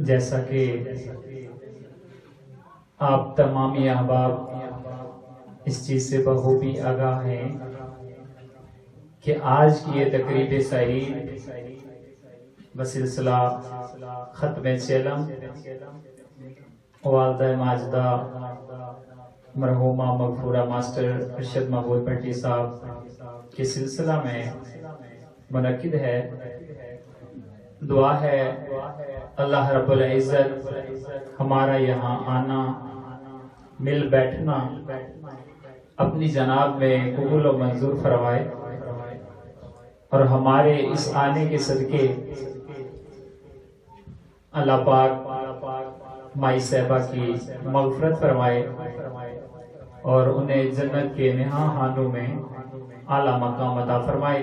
جیسا کہ آپ تمامی احباب اس چیز سے بخوبی آگاہ ہیں کہ آج کی یہ تقریب سعید بسلسلہ ختم چیلم والدہ ماجدہ مرحومہ مغفورہ ماسٹر ارشد محمود بھٹی صاحب کے سلسلہ میں منعقد ہے۔ دعا ہے اللہ رب العزت ہمارا یہاں آنا، مل بیٹھنا اپنی جناب میں قبول و منظور فرمائے، اور ہمارے اس آنے کے صدقے اللہ پاک مائی صاحبہ کی مغفرت فرمائے اور انہیں جنت کے نہاں خانوں میں اعلیٰ مقام عطا فرمائے۔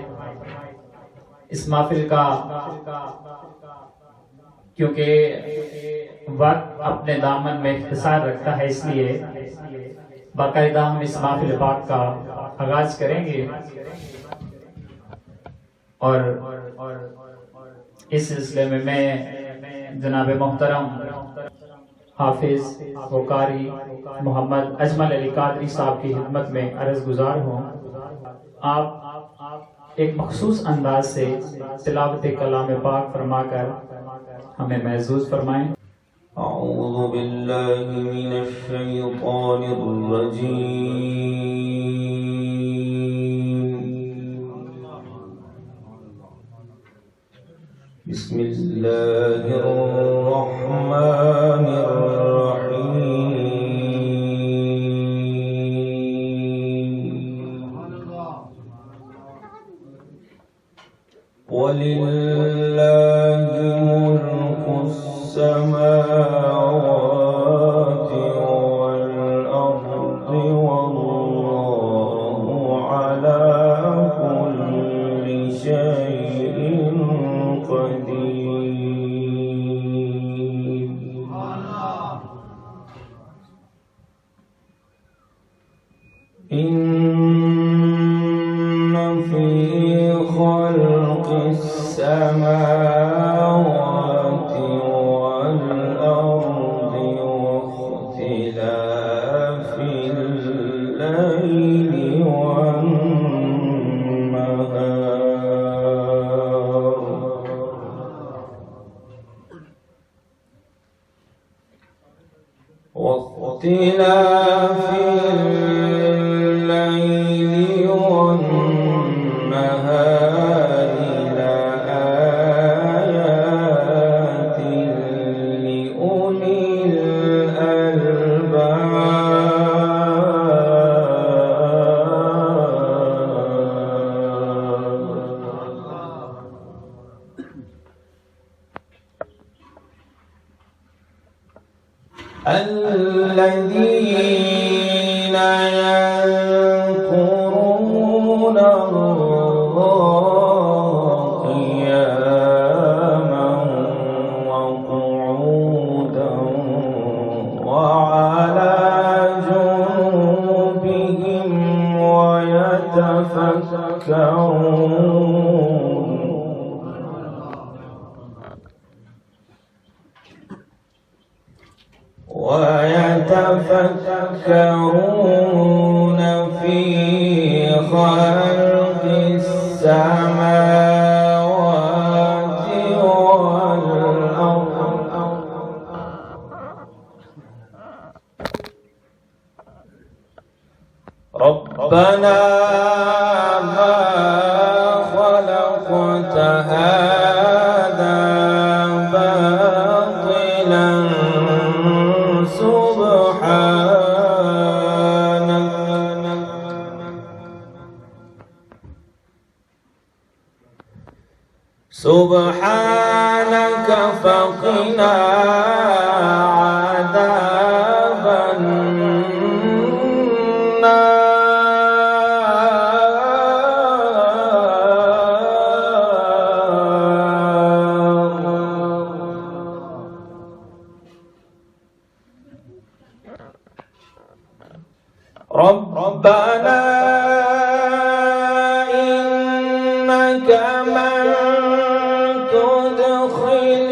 اس محفل کا کیونکہ وقت اپنے دامن میں اختصار رکھتا ہے، اس لیے باقاعدہ ہم اس محفل پاک کا آغاز کریں گے، اور اس سلسلے میں میں جناب محترم حافظ و قاری محمد اجمل علی قادری صاحب کی خدمت میں عرض گزار ہوں۔ آپ ایک مخصوص انداز سے تلاوت کلام پاک فرما کر ہمیں محظوظ فرمائیں۔ اعوذ باللہ من الشیطان الرجیم، بسم اللہ الرحمن الرحیم، وَلِلَّهِ مُلْكُ السَّمَاوَاتِ وَالْأَرْضِ وَاللَّهُ عَلَى كُلِّ شَيْءٍ قَدِيرٌ۔ إِنَّ فِي خَلْقِ السَّمَاوَاتِ وَالْأَرْضِ وَاخْتِلَافِ اللَّيْلِ وَالنَّهَارِ لَآيَاتٍ لِأُولِي الَّذِينَ يَذْكُرُونَ اللَّهَ قِيَامًا وَقُعُودًا وَعَلَى جُنُوبِهِمْ ويتفكرون في خلق السماوات والأرض ربنا ما خلقت هذا باطلا سبحانك فقنا عذاب ربنا إنك من تدخل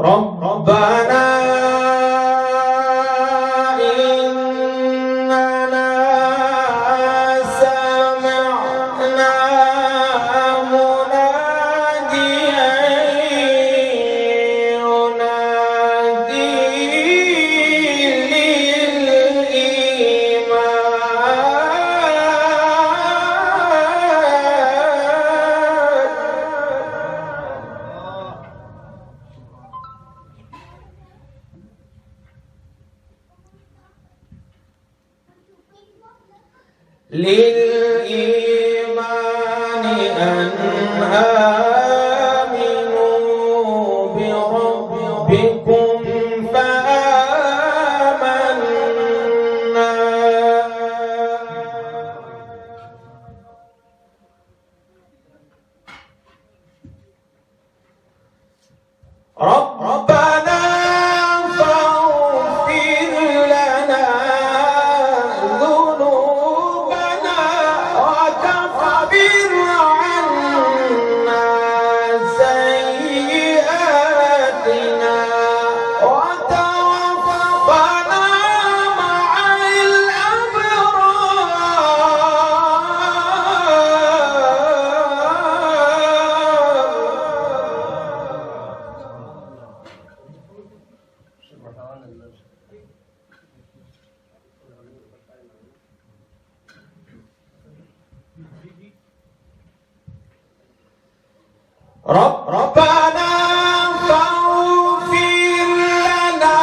ربنا إننا سمعنا مناديا ينادي للإيمان أن آمنوا بربكم فآمنا ربنا فاغفر لنا ذنوبنا وكفر عنا سيئاتنا وتوفنا مع ربنا فاغفر لنا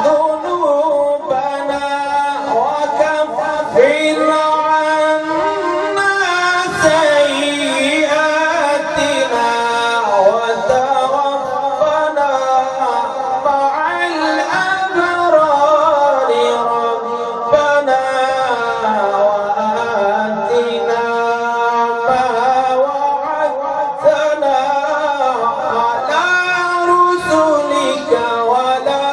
ذنوبنا وكفر عنا سيئاتنا وتوفنا مع الأبرار ربنا وآتنا ما وعدتنا على رسلك ولا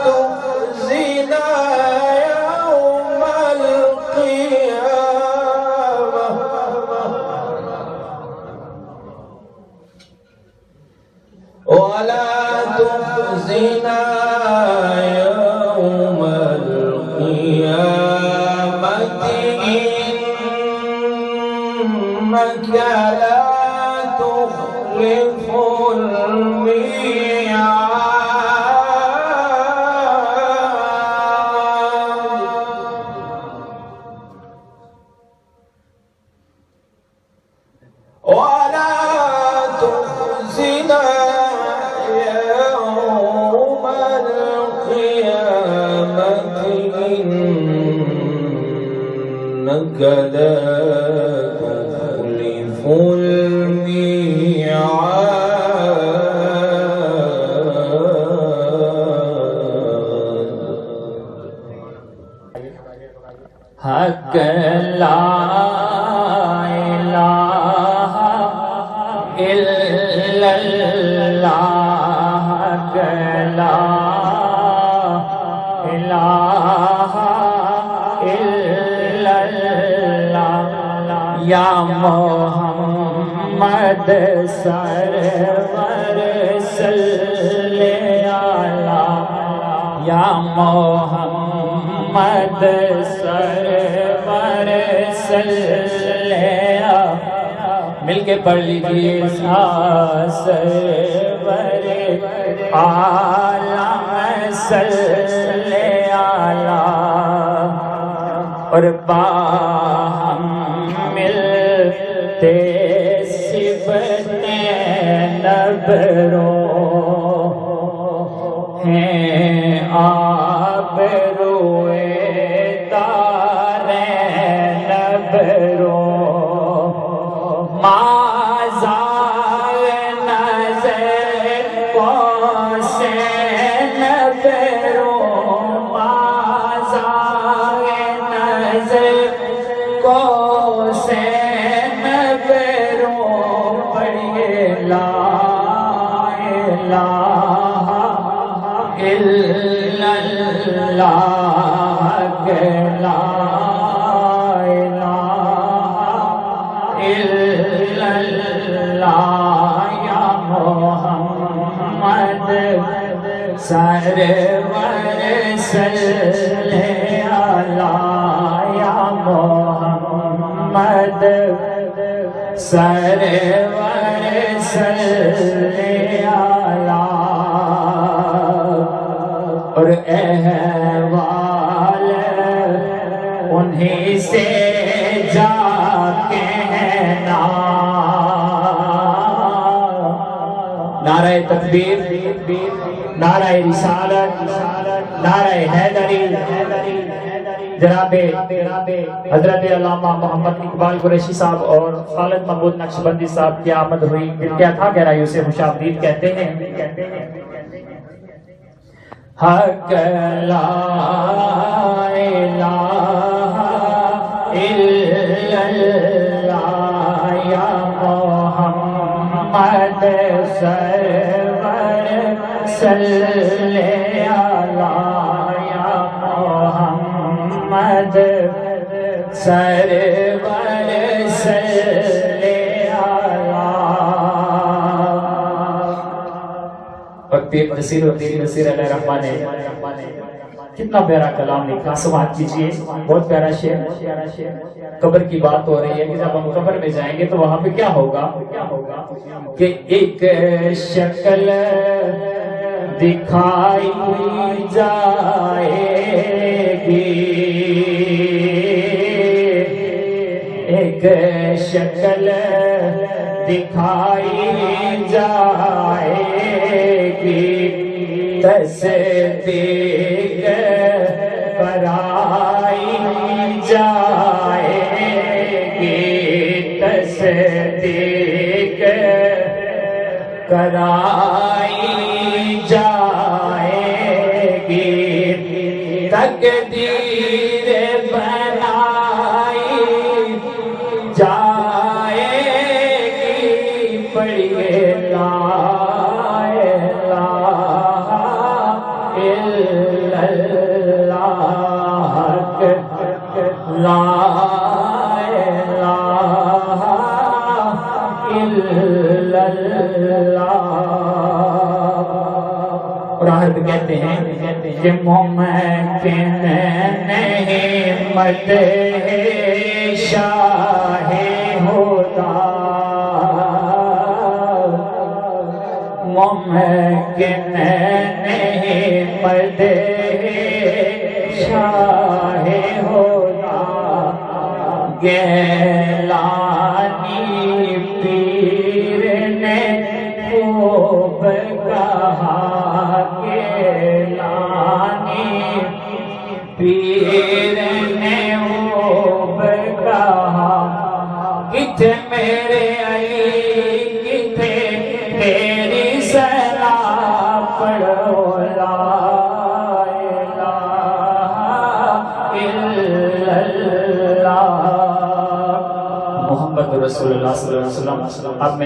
تخزنا يوم القيامة ولا تخزنا يوم القيامة إنك لا تخلف الميعاد ولا تخزنا يوم القيامة إنك لا تخلف الميعاد حق لا إله إلا الله حق لا إله إلا الله یا محمد سرور صلی علی یا محمد سرور صلی علی مل کے پڑھ لیجیے سرور عالم صلی علی اور باہم ملتے صفتیں نبروں ہیں آبروئے دار نبروں مازال نظر کو سے نبروں مازال نظر کو سے نبروں پڑھئے لا الہ الا اللہ لا الہ الا اللہ یا محمد سرور صلی اللہ یا محمد سرور صلی اللہ اور احوال انہیں سے جا کہنا نعرہ تکبیر نعرہ رسالت نعرہ حیدری جناب حضرت علامہ محمد اقبال قریشی صاحب اور خالد محمود نقشبندی صاحب کی آمد ہوئی پھر کیا تھا گہرائیوں سے خوش آمدید کہتے ہیں حق لا الہ الا اللہ یا محمد سرور صلی اللہ یا محمد سرور صلی پیر نصیر علیہ الرحمن نے کتنا پیارا کلام لکھا سماعت کیجئے بہت پیارا شعر قبر کی بات ہو رہی ہے کہ جب ہم قبر میں جائیں گے تو وہاں پہ کیا ہوگا کہ ایک شکل دکھائی جائے گی ایک شکل دکھائی جائے گی تصدیق کرائی جائے گی تصدیق کرائی جائے گی تقدیر بنائی جائے گی پڑھیے لا لا الہ الا اللہ اور آخر پہ کہتے ہیں کہ ممکن نہیں مدح شاہ ہوتا ممکن نہیں مدح شاہ ہوتا گیلانی پیر نے خوب کہا گیلانی پیر نے خوب کہا کتھے میرے علی کتھے تیری صلاح پڑھو لا محمد رسول اللہ صلی اللہ علیہ وسلم اب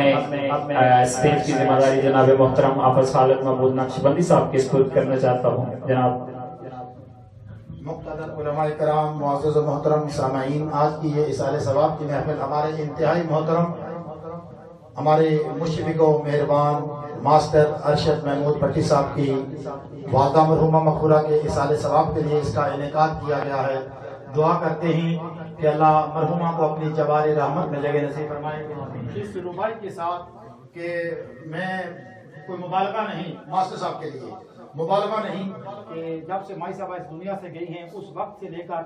میں اسٹیج کی ذمہ داری جناب محترم حافظ خالد محمود نقشبندی صاحب کے سپرد کرنا چاہتا ہوں جناب مقتدر علماء کرام معزز و محترم سامعین آج کی یہ اصال ثواب کی محفل ہمارے انتہائی محترم ہمارے مشفق و مہربان ماسٹر ارشد محمود بٹی صاحب کی والدہ مرحومہ مغفورہ کے اصال ثواب کے لیے اس کا انعقاد کیا گیا ہے دعا کرتے ہیں کہ اللہ مرحومہ کو اپنی جبار رحمت میں جگہ نصیب فرمائے اس ربائی کے ساتھ کہ میں کوئی مبالغہ نہیں ماسٹر صاحب کے لیے مبالغہ نہیں کہ جب سے مائی صاحبہ اس دنیا سے گئی ہیں اس وقت سے لے کر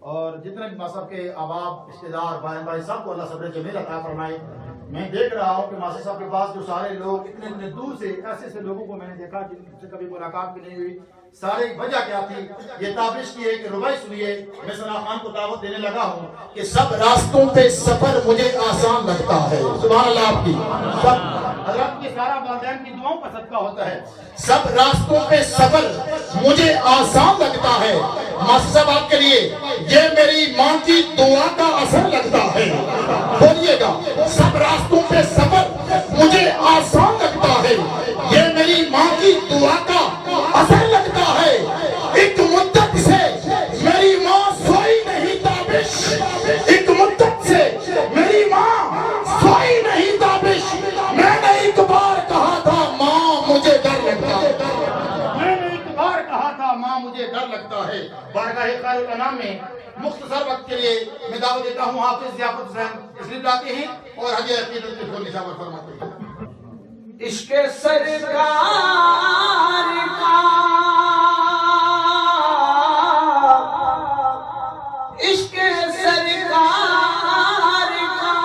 اور جتنے بھی ماسٹر کے احباب رشتے دار بھائی بھائی سب کو اللہ صبر جمیل عطا فرمائے میں دیکھ رہا ہوں کہ ماسٹر صاحب کے پاس جو سارے لوگ اتنے دور سے ایسے لوگوں کو میں نے دیکھا جن سے کبھی ملاقات بھی نہیں ہوئی سارے وجہ کیا تھی یہ تابش کی ہے کہ ربائی سنیے میں ثنا خان کو دعوت دینے لگا ہوں کہ سب راستوں پہ سفر مجھے آسان لگتا ہے سبحان اللہ آپ کی سب حضرت کی سارا والدین کی دعاؤں کا صدقہ ہوتا ہے سب راستوں پہ سفر مجھے آسان لگتا ہے ماسٹر صاحب آپ کے لیے یہ میری ماں کی دعا کا اثر لگتا ہے بولیے گا سب راستوں پہ سفر مجھے آسان لگتا ہے یہ میری ماں کی دعا کا اثر لگتا ہے ایک مدت سے میری ماں سوئی نہیں تابش ایک مدت سے میری ماں سوئی نہیں تابش میں نے ایک بار کہا تھا ماں مجھے ڈر لگتا ہے میں لگتا ہے. بارگاہ خیر الانام میں مختصر وقت کے لیے میں دعوت دیتا ہوں حافظ ضیافت حسین تشریف لاتے ہیں اور حج عقیدت کے پھول نشاور فرماتے ہیں. عشق سرکار کا عشق سرکار کا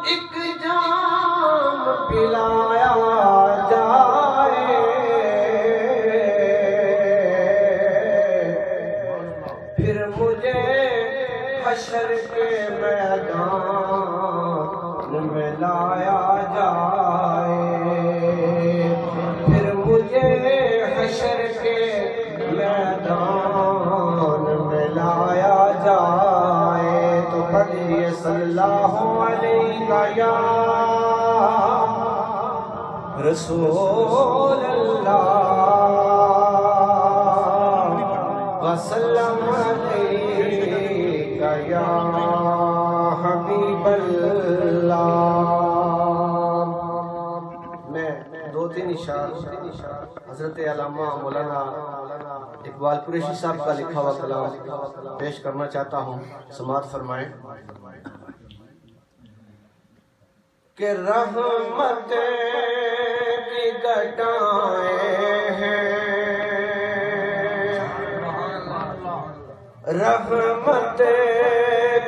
ایک جام پلایا جائے پھر مجھے حشر کے میدان میں لایا جائے پھر مجھے حشر کے میدان میں لایا جائے تو پڑھیے صلی اللہ علیہ یا رسول اللہ وسلم علیہ یا حبیب اللہ. میں دو تین اشعار حضرت علامہ مولانا اقبال قریشی صاحب کا لکھا ہوا کلام پیش کرنا چاہتا ہوں. سماعت فرمائیں. کہ رحمت کی گٹائیں ہیں رحمت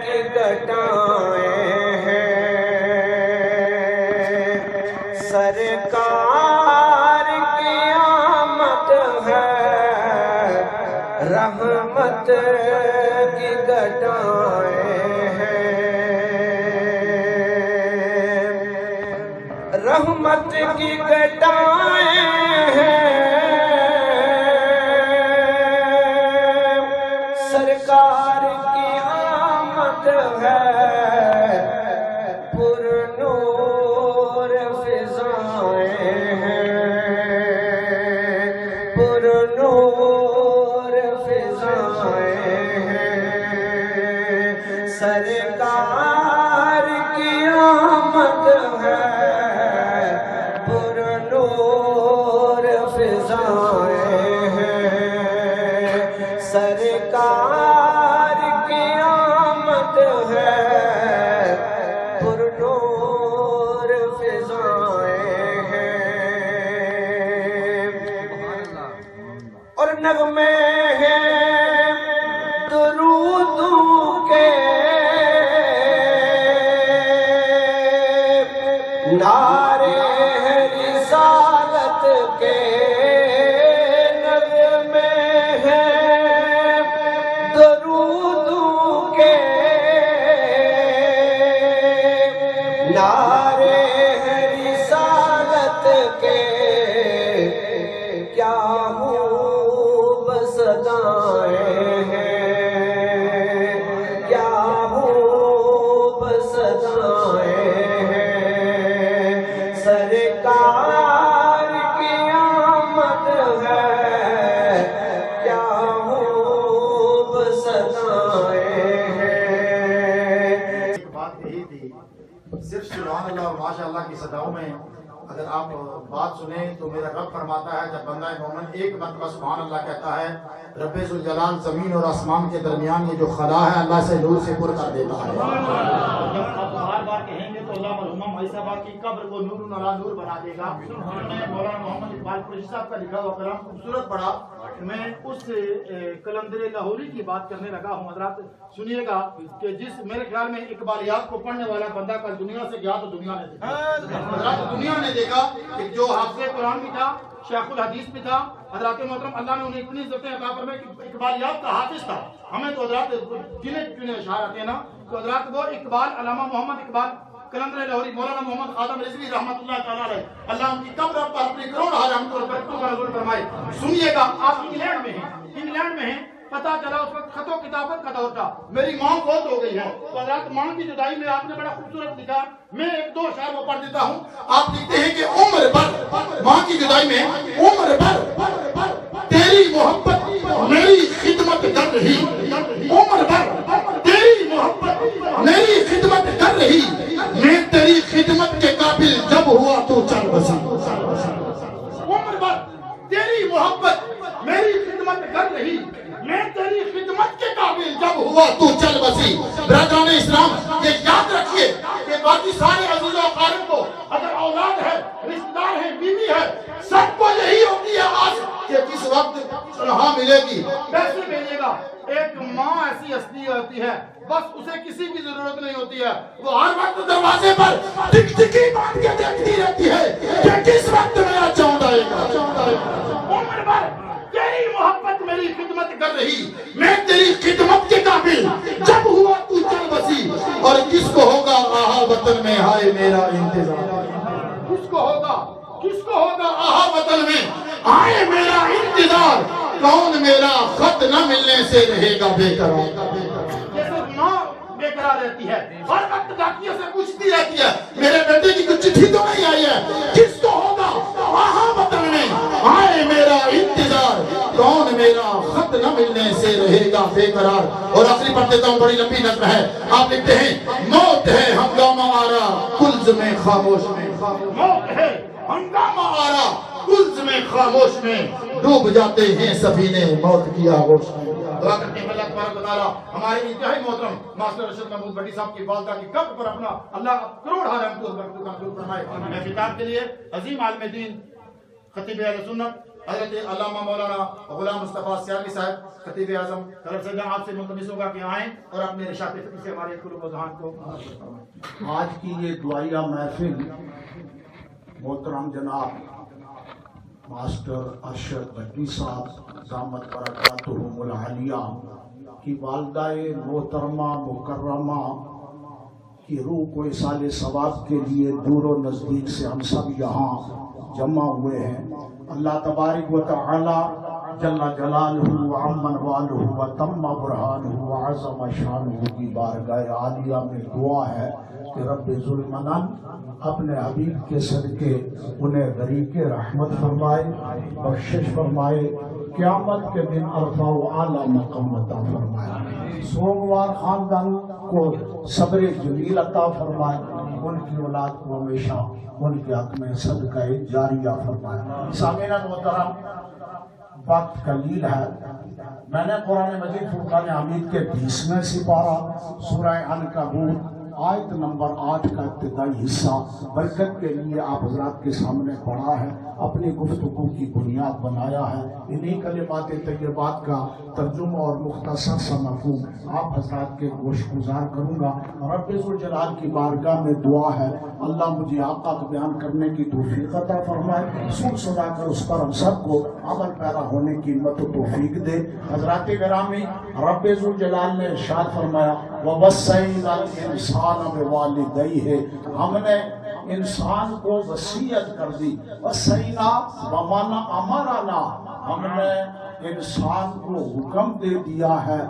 کی گٹائیں ہیں سرکار کی آمد ہے رحمت کی گٹائیں ہیں رحمت کی گٹائیں ہیں سرکار کی آمد ہے پر نور فضائیں ہیں پر نور فضائیں ہیں سرکار کی آمد ہے پر نور فضائیں ہیں سرکار کی آمد ہے پر نور فضائیں ہیں اور نغمے ہیں درودوں کے نعرے ہیں رسالت کے نغمے ہیں درودوں کے نعرے ہیں رسالت کے کیا ہوں بس دائیں ہیں کیا ہوں بس دائیں ہیں سرکار کی آمد ہے کیا ہوں بس دائیں ہیں. ایک بات یہی تھی صرف سبحان اللہ اور ماشاء اللہ کی صداؤں میں اگر آپ بات سنیں تو میرا رب فرماتا ہے جب بندہ مومن ایک مرتبہ سبحان اللہ کہتا ہے رب ذوالجلال زمین اور آسمان کے درمیان یہ جو خلا ہے اللہ سے نور سے پر کر دیتا ہے. جب آپ بار بار کہیں گے تو اللہ مرحومہ مائی صاحبہ کی قبر کو نور علی نور بنا دے گا. مولانا محمد اقبال قریشی صاحب کا لکھا ہوا کلام خوبصورت پڑھا. میں اس کلندر لاہوری کی بات کرنے لگا ہوں. حضرات سنیے گا کہ جس میرے خیال میں اقبالیات کو پڑھنے والا بندہ کل دنیا سے گیا تو دنیا نے دیکھا. حضرات دنیا نے دیکھا کہ جو حافظ قرآن بھی تھا شیخ الحدیث بھی تھا. حضرات محترم اللہ نے انہیں اتنی عزتیں عطا فرمائیں کہ اقبالیات کا حافظ تھا. ہمیں تو حضرات گنے اشعار آتے ہیں نا تو حضرات وہ اقبال علامہ محمد اقبال کلندر لاہوری مولانا محمد خاتم رضوی رحمۃ اللہ تعالیٰ علیہ اللہ ان کی قبر پر اپنی کروڑ رحمتوں اور برکتوں کا نزول فرمائے. سنیے گا آپ انگلینڈ میں ہیں پتا چلا اس وقت خط و کتابت کا دور تھا. میری ماں فوت ہو گئی ہے تو حضرات ماں کی جدائی میں آپ نے بڑا خوبصورت لکھا. میں ایک دو اشعار وہ پڑھ دیتا ہوں. آپ لکھتے ہیں کہ عمر بھر ماں کی جدائی میں عمر بھر تیری محبت میری خدمت کر رہی عمر بھر تیری محبت میری خدمت کر رہی میں تیری خدمت کے قابل جب ہوا تو چل بسا. عمر بھر تیری ملے گی. پیسے بھیجے گا. ایک ماں ایسی ہستی ہوتی ہے بس اسے کسی کی ضرورت نہیں ہوتی ہے, وہ ہر وقت دروازے پر ٹک ٹکی باندھ کے دیکھتی رہتی ہے کہ کس وقت میرا چاند آئے گا. عمر بھر تیری محبت میری خدمت کر رہی, میں تیری خدمت کے قابل جب ہوا تو چل بسی, اور کس کو ہوگا آہا وطن میں ہائے میرا انتظار. کس کو ہوگا آہا وطن میں آئے میرا انتظار, کون میرا خط نہ ملنے سے رہے گا بے قرار. جیسے ماں بے قرار رہتی ہے, ہر وقت ڈاکیوں سے پوچھتی رہتی ہے میرے بیٹے کی کچھ چٹھی تو نہیں آئی ہے, کس کو ہوگا آہا وطن میں آئے میرا انتظار, کون میرا خط نہ ملنے سے رہے گا بے قرار. اور آخری پڑھ دیتا ہوں, بڑی لمبی نظم ہے. آپ لکھتے ہیں موت ہے ہنگامہ آرا کلز میں خاموش میں, موت ہے ہنگامہ آرا کلز میں خاموش میں, ڈوب جاتے ہیں سفینے موت کی آغوش میں. دعا کرتے ہیں اللہ تبارک و تعالیٰ ہمارے انتہائی محترم ماسٹر ارشد محمود بھٹی صاحب کی والدہ کی قبر پر اپنا اللہ کروڑ رحمت و برکت فرمائے. میں خطاب کے لیے عظیم عالم دین خطیب اہل سنت حضرت علامہ مولانا غلام مصطفیٰ سیالی صاحب خطیب اعظم طرف سے آپ سے ملتمس ہوگا کہ آئیں اور اپنے نشاط فکر سے ہمارے قلوب و ذہان کو. آج کی یہ دعائیہ محفل محترم جناب ماسٹر ارشد بھٹی صاحب دامت برکاتہم العالیہ کی والدہ محترمہ مکرمہ کی روح کو اصال ثواب کے لیے دور و نزدیک سے ہم سب یہاں جمع ہوئے ہیں. اللہ تبارک و تعالی جل جلالہ وعمن والہ وتم برہانہ وعظم شانہ کی بارگاہ عالیہ میں دعا ہے کہ رب ذوالمنن اپنے حبیب کے صدقے انہیں غریق رحمت فرمائے, بخشش فرمائے, قیامت کے دن عرفہ و اعلیٰ مقام عطا فرمائے, سوگوار خاندان کو صبر جمیل عطا فرمائے, ان کی اولاد کو ہمیشہ ان کے حق میں صدقہ جاریہ فرمائے. سامعین محترم, وقت قلیل ہے. میں نے قرآن مجید فرقان حمید کے 20ویں سپارہ سورہ عنکبوت آیت نمبر 8 کا ابتدائی حصہ برکت کے لیے آپ حضرات کے سامنے پڑھا ہے, اپنی گفتگو کی بنیاد بنایا ہے. انہی کلمات طیبات کا ترجمہ اور مختصر سا مفہوم آپ حضرات کے گوش گزار کروں گا. رب ذوالجلال کی بارگاہ میں دعا ہے اللہ مجھے آقا کو بیان کرنے کی توفیق عطا فرمائے, سن سنا کر اس پر ہم سب کو عمل پیرا ہونے کی ہمت و توفیق دے. حضرات گرامی, رب ذوالجلال نے ارشاد فرمایا وَوَصَّيْنَا الْإِنسَانَ بِوَالِدَيْهِ, ہم نے انسان کو وصیت کر دی. وصینا بمانا امرنا, ہم نے انسان کو حکم دے دیا ہے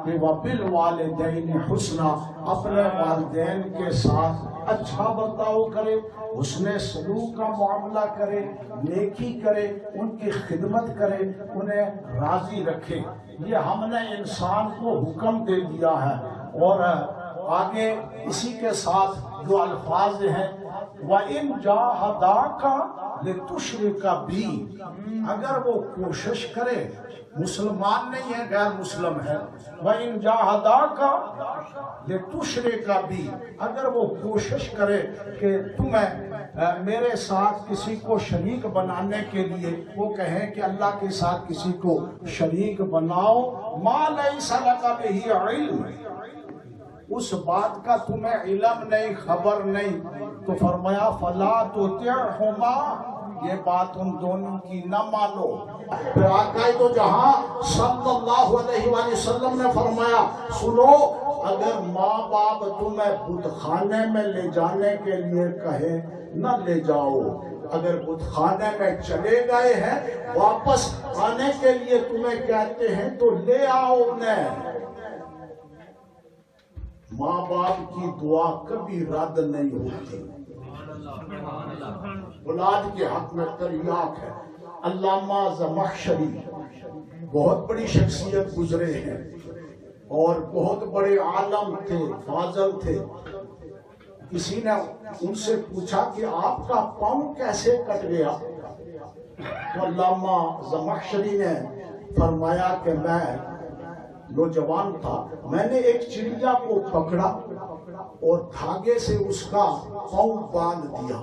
کہ وَبِالْوَالِدَيْنِ حُسْنًا, اپنے والدین کے ساتھ اچھا برتاؤ کرے, حسن سلوک کا معاملہ کرے, نیکی کرے, ان کی خدمت کرے, انہیں راضی رکھے. یہ ہم نے انسان کو حکم دے دیا ہے. اور آگے اسی کے ساتھ جو الفاظ ہیں وَإِن جَاهَدَاكَ لِتُشْرِكَ بِي, اگر وہ کوشش کرے, مسلمان نہیں ہے غیر مسلم ہے, وَإِن جَاهَدَاكَ لِتُشْرِكَ بِي, اگر وہ کوشش کرے کہ تمہیں میرے ساتھ کسی کو شریک بنانے کے لیے, وہ کہیں کہ اللہ کے ساتھ کسی کو شریک بناؤ, مَا لَيْسَ لَكَ بِهِ عِلْمٌ, اس بات کا تمہیں علم نہیں, خبر نہیں, تو فرمایا فَلَا تُطِعْهُمَا, یہ بات ان دونوں کی نہ مانو. پھر آقا تو جہاں صلی اللہ علیہ وآلہ وسلم نے فرمایا سنو, اگر ماں باپ تمہیں بت خانے میں لے جانے کے لیے کہے نہ لے جاؤ, اگر بت خانے میں چلے گئے ہیں واپس آنے کے لیے تمہیں کہتے ہیں تو لے آؤ انہیں. ماں باپ کی دعا کبھی رد نہیں ہوتی. اولاد کے حق میں تریاق ہے. علامہ زمخشری بہت بڑی شخصیت گزرے ہیں اور بہت بڑے عالم تھے, فاضل تھے. کسی نے ان سے پوچھا کہ آپ کا پاؤں کیسے کٹ گیا, تو علامہ زمخشری نے فرمایا کہ میں نوجوان تھا, میں نے ایک چڑیا کو پکڑا اور دھاگے سے اس کا پاؤں باندھ دیا,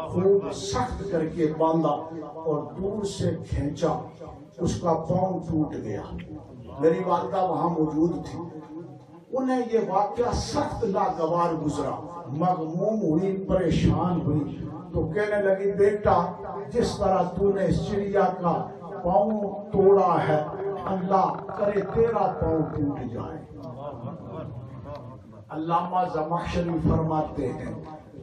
خوب سخت کر کے باندھا اور دور سے کھینچا, اس کا پاؤں ٹوٹ گیا. میری والدہ وہاں موجود تھی. انہیں یہ واقعہ سخت ناگوار گزرا, مغموم ہوئی, پریشان ہوئی, تو کہنے لگی بیٹا جس طرح تو نے اس چڑیا کا پاؤں توڑا ہے اللہ کرے تیرا پاؤں ٹوٹ جائے. علامہ زمخشری فرماتے ہیں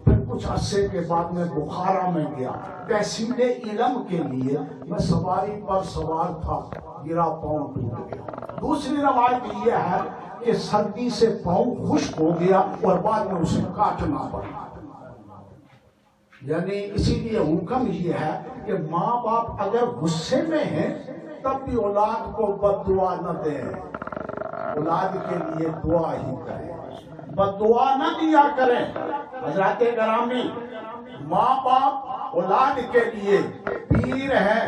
پھر کچھ عرصے کے بعد میں بخارا میں گیا تحصیل علم کے لیے. میں سواری پر سوار تھا, گرا پاؤں ٹوٹ گیا. دوسری روایت یہ ہے کہ سردی سے پاؤں خشک ہو گیا اور بعد میں اسے کاٹنا پڑا. یعنی اسی لیے حکم یہ ہے کہ ماں باپ اگر غصے میں ہیں تب بھی اولاد کو بد دعا نہ دیں, اولاد کے لیے دعا ہی کریں, بد دعا نہ دیا کریں. حضرات گرامی, ماں باپ اولاد کے لیے پیر ہے,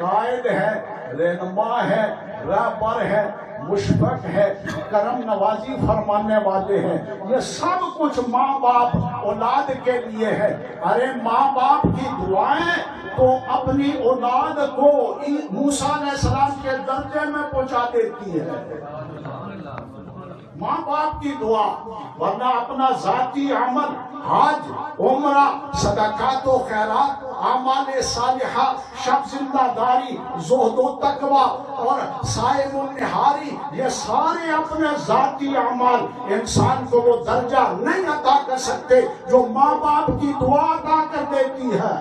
قائد ہے, رہنما ہے, رہبر ہے, مشفق ہے, کرم نوازی فرمانے والے ہیں. یہ سب کچھ ماں باپ اولاد کے لیے ہے. ارے ماں باپ کی دعائیں تو اپنی اولاد کو موسیٰ علیہ السلام کے درجے میں پہنچا دیتی ہے. ماں باپ کی دعا, ورنہ اپنا ذاتی عمل, حج, عمرہ, صدقات و خیرات, اعمال صالحہ, شب زندہ داری, زہد و تقوی اور صائم النہاری, یہ سارے اپنے ذاتی اعمال انسان کو وہ درجہ نہیں عطا کر سکتے جو ماں باپ کی دعا عطا کر دیتی ہے.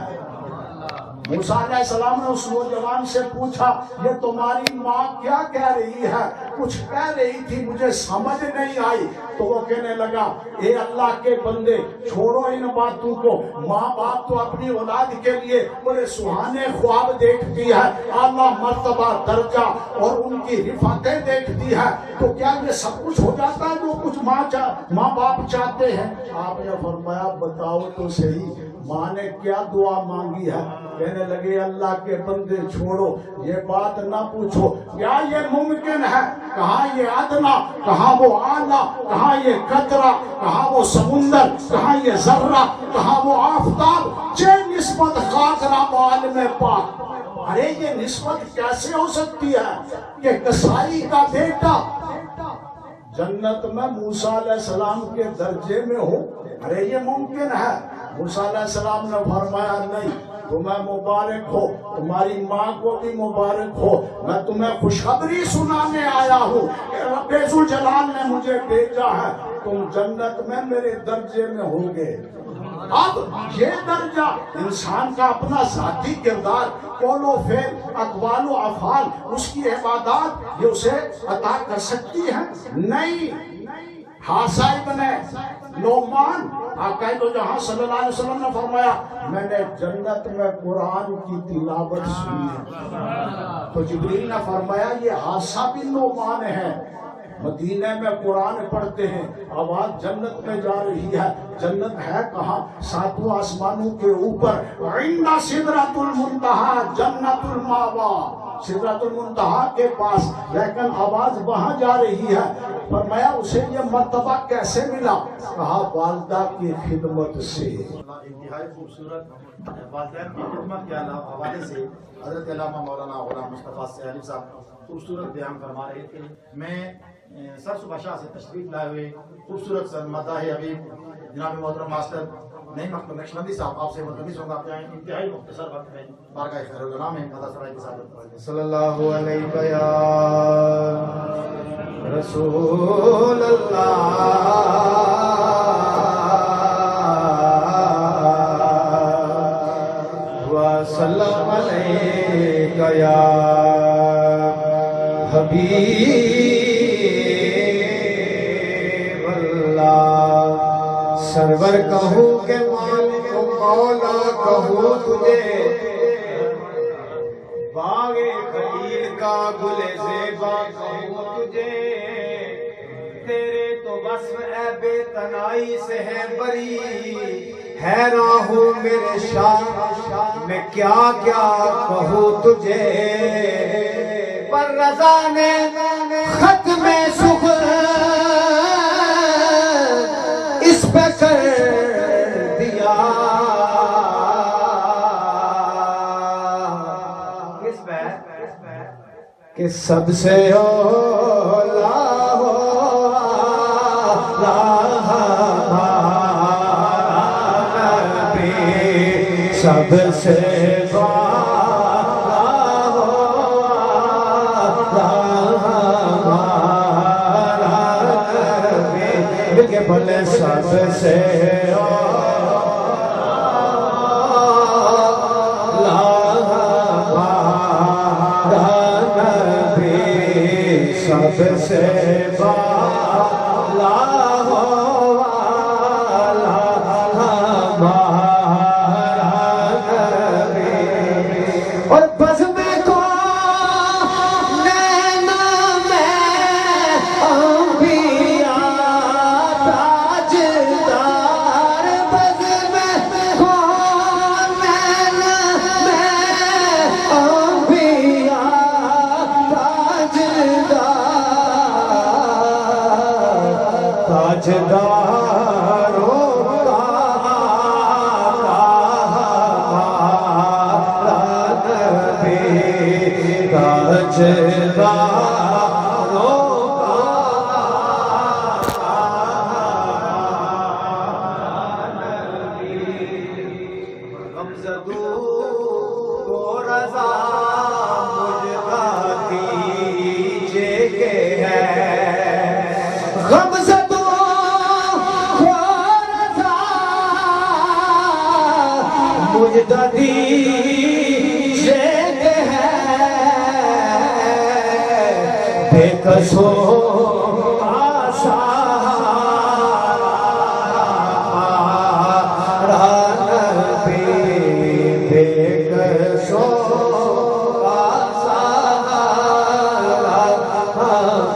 موسیٰ علیہ السلام نے اس نوجوان سے پوچھا یہ تمہاری ماں کیا کہہ رہی ہے؟ کچھ کہہ رہی تھی مجھے سمجھ نہیں آئی. تو وہ کہنے لگا اے اللہ کے بندے چھوڑو ان باتوں کو, ماں باپ تو اپنی اولاد کے لیے بڑے سہانے خواب دیکھتی ہے, اعلیٰ مرتبہ درجہ اور ان کی رفعتیں دیکھتی ہے. تو کیا یہ سب کچھ ہو جاتا ہے جو کچھ ماں باپ چاہتے ہیں؟ آپ نے فرمایا بتاؤ تو صحیح, ماں نے کیا دعا مانگی ہے؟ کہنے لگے اللہ کے بندے چھوڑو یہ بات نہ پوچھو, کیا یہ ممکن ہے, کہاں یہ ادنا, کہاں وہ اعلیٰ, کہاں یہ قطرہ, کہاں وہ سمندر, کہاں یہ ذرہ, کہاں وہ آفتاب, چہ نسبت خاطرہ بعالم پاک. ارے یہ نسبت کیسے ہو سکتی ہے کہ کسائی کا بیٹا جنت میں موسیٰ علیہ السلام کے درجے میں ہو؟ ارے یہ ممکن ہے. موسیٰ علیہ السلام نے فرمایا نہیں, تمہیں مبارک ہو, تمہاری ماں کو بھی مبارک ہو, میں تمہیں خوشخبری سنانے آیا ہوں کہ رب ذوالجلال نے مجھے بھیجا ہے, تم جنت میں میرے درجے میں ہوگے. اب یہ درجہ انسان کا اپنا ذاتی کردار, قول و فعل, اقوال و افعال, اس کی عبادات یہ اسے عطا کر سکتی ہے؟ نہیں. حاسہ ابن نعمان آقا دو جہاں صلی اللہ علیہ وسلم نے فرمایا میں نے جنت میں قرآن کی تلاوت سنی ہے. تو جبریل نے فرمایا یہ حاسہ بن نعمان ہے, مدینے میں قرآن پڑھتے ہیں, آواز جنت میں جا رہی ہے. جنت ہے کہاں؟ ساتوں آسمانوں کے اوپر, عند سدرۃ المنتہا جنت الماوا, سدرۃ المنتہا کے پاس, لیکن آواز وہاں جا رہی ہے. فرمایا اسے یہ مرتبہ کیسے ملا؟ کہا والدہ کی خدمت سے. انتہائی خوبصورت والدین کی خدمت کے حوالے سے حضرت علامہ مولانا غلام مصطفیٰ سیالی صاحب خوبصورت بیان فرما رہے تھے. میں سر صبح شاہ سے تشریف لائے ہوئے خوبصورت سر مداح حبیب جناب محترم ماسٹر نئی مختوم نقشبندی صاحب آپ سے ملتمس ہوں گا انتہائی مختصر وقت میں بارگاہ خیر الانام ہے مدح سرائی کے ساتھ صلی اللہ علیہ یا رسول اللہ وسلم علیہ یا حبیب سرور کہوں کہ مالک مولا کہوں تجھے, باغ خلیل کا گل زیبا کہوں تجھے, تیرے تو وصف اے بے تنائی سے ہے بری, حیران ہوں میرے شاہ میں کیا کیا کہوں تجھے. پر رضا نے ختم سخن اس پہ کر دیا, کس پہ کہ سب سے اولا ہو نبی، سب سے بولے سب سے سب سے بالا ہو ہمارا نبی، اور بس میں کو نینا میں انبیاء تاجدار، بس میں کو نینا میں انبیاء تاجداروں کا ہمارا نبی، تاجداروں کا نبی، غمزدوں کو رضا مجھ کا دیجئے کہ ہے، غمزدوں مجھتا دیجئے کہ ہے، بے کسو آسارا نبی، بے کسو آسارا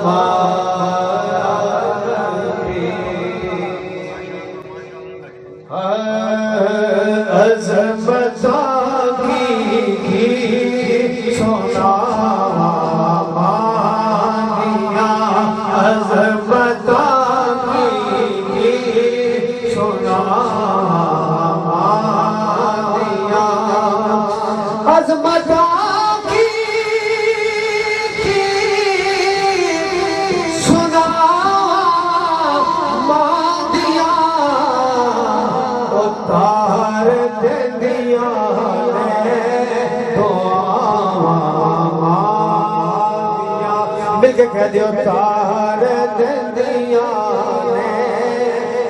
ہمارا نبی، عظمتاں کی سونا مانیاں، عظمتاں کی سونا مانیاں، عظمتاں کی سونا مانیاں، اتار دنیا نے دعا مل کے کہہ دیو، اتار دنیا نے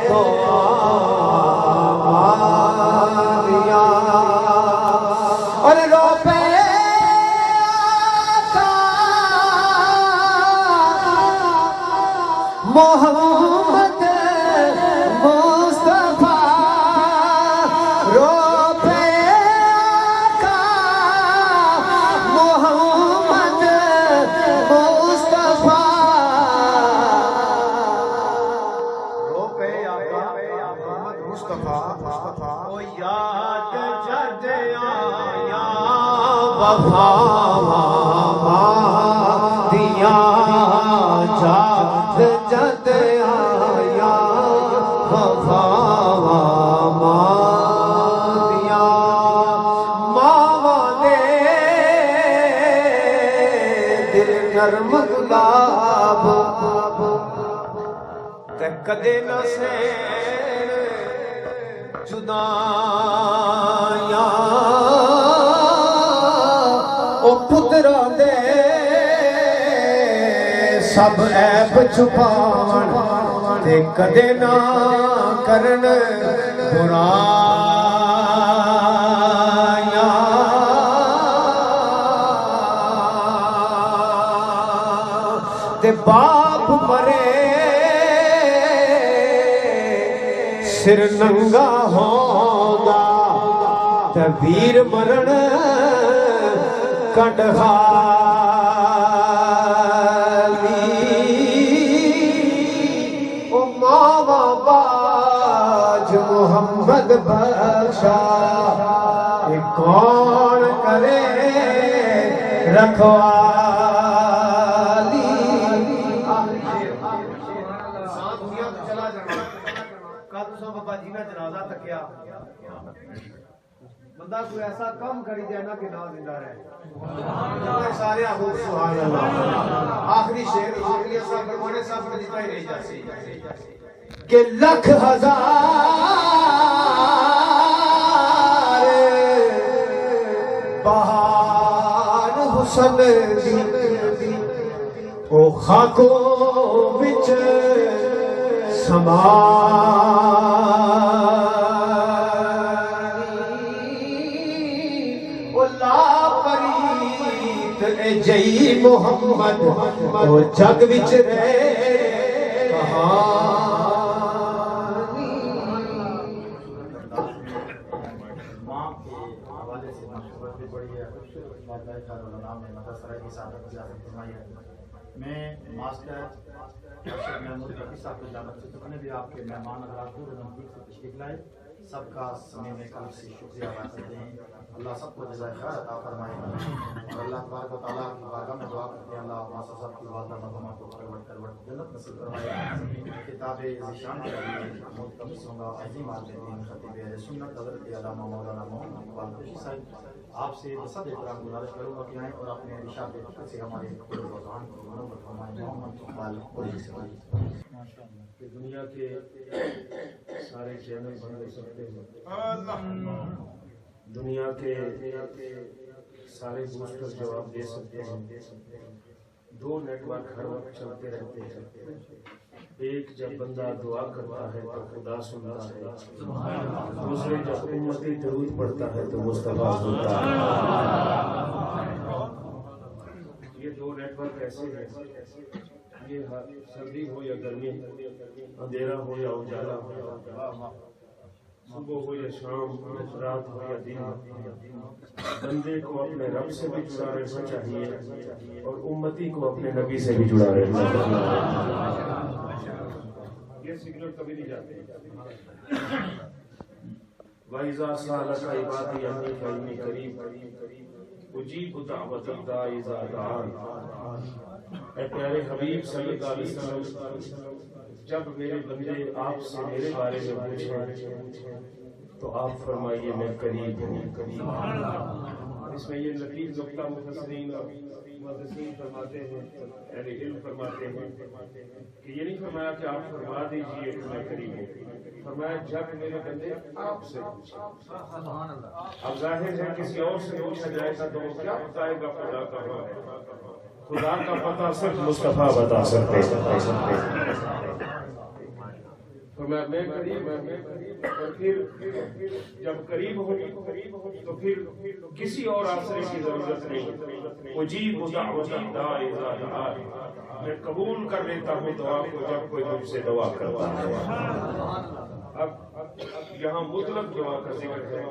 دعا، اور روپے کا محمد مصطفیٰ، روپے کا محمد مصطفیٰ، روپے آقا محمد مصطفیٰ، او یاد جد آیا وفا دیا، جد جد آیا وفا دیا، ماواں دے دل نرم گلاب تے کدے نہ سین جدائیاں، او پتراں دے سب عیب چھپاون تے کدے نہ کرن برائیاں، تے باپ مرے سر ننگا ہوگا، تے ویر مرن کنڈ خالی، او ماوا باج محمد بخشا، یہ کون کرے رکھوالی، چلا جانا کل تو بابا جی نے جنازہ تکیا، بندہ کوئی ایسا کم کری دینا کہ نہ زندہ رہے سارے ابو سبحان اللہ آخری شعر آخری صاحب فرمانے صاحب نے جتا ہی نہیں جاسی کہ لکھ ہزار بہار حسن دی او خاکو وچ سما جئی محمد او جگ وچ رہے ماں کے حوالے سے مشورت بھی بڑی ہے مادہ خیرالانام نے مدرسہ کی سعادت زیادہ فرمائی ہے. میں ماسٹر ارشد محمود بٹی صاحب کی جانب سے جتنے بھی آپ کے مہمان حضرات دور نزدیک سے تشریف لائے سب کا سمے میں قلب سے شکریہ ادا کرتے ہیں. اللہ سب کو جزائے خیر عطا فرمائے اور اللہ تبارک و تعالیٰ کی بارگاہ میں دعا کرتے ہیں اللہ ماسٹر صاحب کی والدہ مرحومہ کو کروٹ جنت نصیب فرمائے. کتاب ذیشان کے لیے ملتمس ہوں گا عظیم عالم خطیب اہل سنت حضرت علامہ مولانا محمد اقبال قریشی صاحب. آپ سے بسط احترام گزارش کروں گا کہ آئیں اور اپنے ارشاد فکر سے ہمارے رضوان کو منور فرمائیں. محمد اقبال قریشی صاحب. دنیا کے سارے چینل بند ہو سکتے ہیں, دنیا کے سارے بوسٹر جواب دے سکتے ہیں. دو نیٹ ورک ہر وقت چلتے رہتے ہیں. ایک جب بندہ دعا کرتا ہے تو خدا سنتا ہے, دوسرے جب امتی درود پڑھتا ہے تو مصطفیٰ سنتا ہے. یہ دو نیٹ ورک ایسے ہیں, یہ سردی ہو یا گرمی, اندھیرا ہو یا اجالا ہو, صبح ہو یا شام, رات ہو یا دن, بندے کو اپنے رب سے بھی جڑا رہنا چاہیے اور امتی کو اپنے نبی سے بھی جڑا رہنا چاہیے. یہ سگنل کبھی نہیں جاتے. وَإِذَا سَأَلَكَ عِبَادِي عَنِّي فَإِنِّي قَرِيبٌ أُجِيبُ دَعْوَةَ الدَّاعِ إِذَا دَعَانِ. اے پیارے حبیب صلی اللہ علیہ وسلم, جب میرے بندے آپ سے میرے بارے میں پوچھیں تو آپ فرمائیے میں قریب ہوں. اس میں یہ لطیف نکتہ مفسرین اور محدثین فرماتے ہیں, اہل علم فرماتے ہیں کہ یہ نہیں فرمایا کہ آپ فرما دیجئے کہ میں قریب ہوں, فرمایا جب میرے بندے آپ سے پوچھیں. اب ظاہر ہے کسی اور سے پوچھا جائے گا تو وہ کیا بتائے گا خدا کا ہوا ہے. خدا کا پتہ صرف مصطفیٰ بتا سکتے ہیں. میں قریب, اور پھر جب قریب ہوگی تو پھر کسی اور آسرے کی ضرورت نہیں. اجیب دعوت الداع اذا دعان, میں قبول کر لیتا ہوں دعا کو جب کوئی مجھ سے دعا کرتا ہے. اب یہاں مطلق دعا کا ذکر ہے.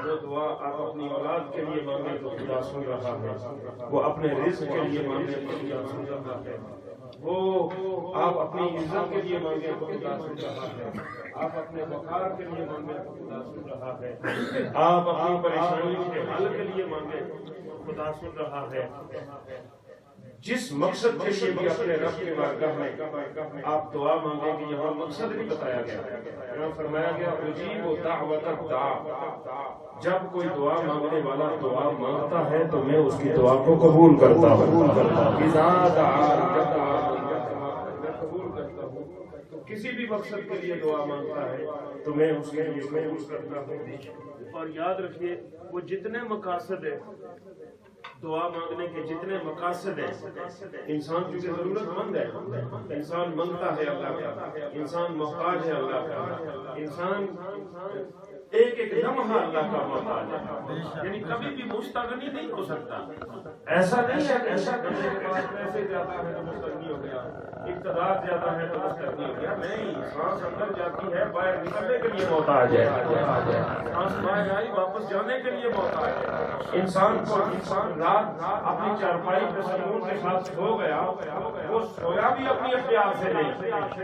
وہ دعا آپ اپنی اولاد کے لیے مانگیں تو خدا سن رہا ہے, وہ اپنے رزق کے لیے مانگیں تو خدا سن رہا ہے, وہ آپ اپنی عزت کے لیے مانگیں تو خدا سن رہا ہے, آپ اپنے وقار کے لیے مانگیں تو خدا سن رہا ہے, آپ اپنی پریشانی کے حل کے لیے مانگیں تو خدا سن رہا ہے. جس مقصد کے لیے بھی اپنے رب کی بارگاہ میں آپ دعا مانگیں گے, یہاں مقصد نہیں بتایا گیا. یہاں فرمایا گیا اجیب دعوت الداع, جب کوئی دعا مانگنے والا دعا مانگتا ہے تو میں اس کی دعا کو قبول کرتا ہوں. اذا دعان, میں قبول کرتا ہوں. تو کسی بھی مقصد کے لیے دعا مانگتا ہے تو میں اس کے لیے قبول کرتا ہوں. اور یاد رکھیے وہ جتنے مقاصد ہیں دعا مانگنے کے, جتنے مقاصد ہیں, انسان چونکہ ضرورت مند ہے, انسان منگتا ہے اللہ کا, انسان محتاج ہے اللہ کا, انسان ایک ایک لمحہ اللہ کا محتاج ہے, یعنی کبھی بھی مستغنی نہیں ہو سکتا. ایسا نہیں ہے ایسا کرنے کے بعد پیسے زیادہ ہے تو مستغنی ہو گیا, اقتدار زیادہ ہے تو مستغنی ہو گیا. نہیں, سانس اندر جاتی ہے باہر نکلنے کے لیے محتاج ہے, سانس باہر آئی واپس جانے کے لیے محتاج ہے. انسان رات اپنی چارپائی پہ سکون کے ساتھ سو گیا, وہ سویا بھی اپنی اختیار سے نہیں,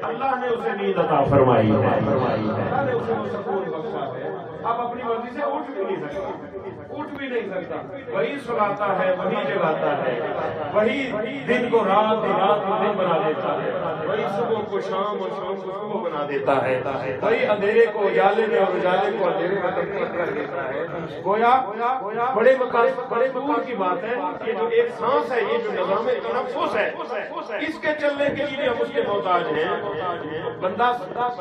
اللہ نے اسے نیند عطا فرمائی ہے, اللہ نے اسے وہ سکون بخشا ہے. اب اپنی مرضی سے اٹھ بھی نہیں سکتا, اٹھ بھی نہیں نہیں سکتا. وہی سلاتا ہے, وہی جگاتا ہے, وہی دن کو رات اور رات کو دن بنا دیتا ہے, وہی صبح کو شام اور شام کو صبح بنا دیتا ہے, وہی اندھیرے کو اجالے میں اور اجالے کو اندھیرے میں تبدیل کر دیتا ہے. گویا بڑے مقام کی بات ہے. یہ جو ایک سانس ہے, یہ جو نظام تنفس ہے, اس کے چلنے کے لیے ہم اس کے محتاج ہیں. بندہ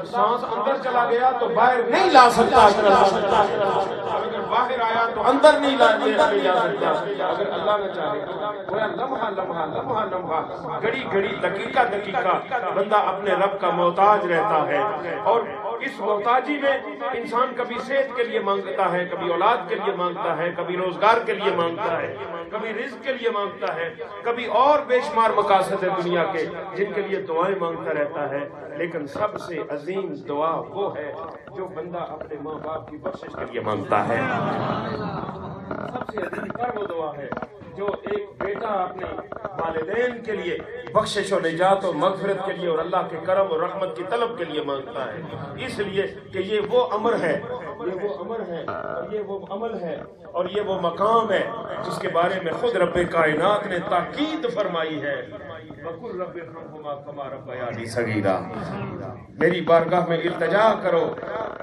سانس اندر چلا گیا تو باہر نہیں لا سکتا, اگر باہر آیا تو اندر نہیں جا سکتا. اگر اللہ نہ چاہے تو لمحہ لمحہ لمحہ لمحہ گھڑی گھڑی دقیقہ دقیقہ بندہ اپنے رب کا محتاج رہتا ہے. اور اس محتاجی میں انسان کبھی صحت کے لیے مانگتا ہے, کبھی اولاد کے لیے مانگتا ہے, کبھی روزگار کے لیے مانگتا ہے, کبھی رزق کے لیے مانگتا ہے, کبھی اور بے شمار مقاصد ہے دنیا کے جن کے لیے دعائیں مانگتا رہتا ہے. لیکن سب سے عظیم دعا وہ ہے جو بندہ اپنے ماں باپ کی بخشش کے لیے مانگتا ہے. سب سے عظیم پر وہ دعا ہے جو ایک بیٹا اپنے والدین کے لیے بخشش و نجات و مغفرت کے لیے اور اللہ کے کرم اور رحمت کی طلب کے لیے مانگتا ہے. اس لیے کہ یہ وہ امر ہے, یہ وہ امر ہے, اور یہ وہ عمل ہے, اور یہ وہ مقام ہے جس کے بارے میں خود رب کائنات نے تاکید فرمائی ہے. وَقُلْ رَبِّ ارْحَمْهُمَا كَمَا رَبَّيَانِي صَغِيرًا. میری بارگاہ میں التجا کرو,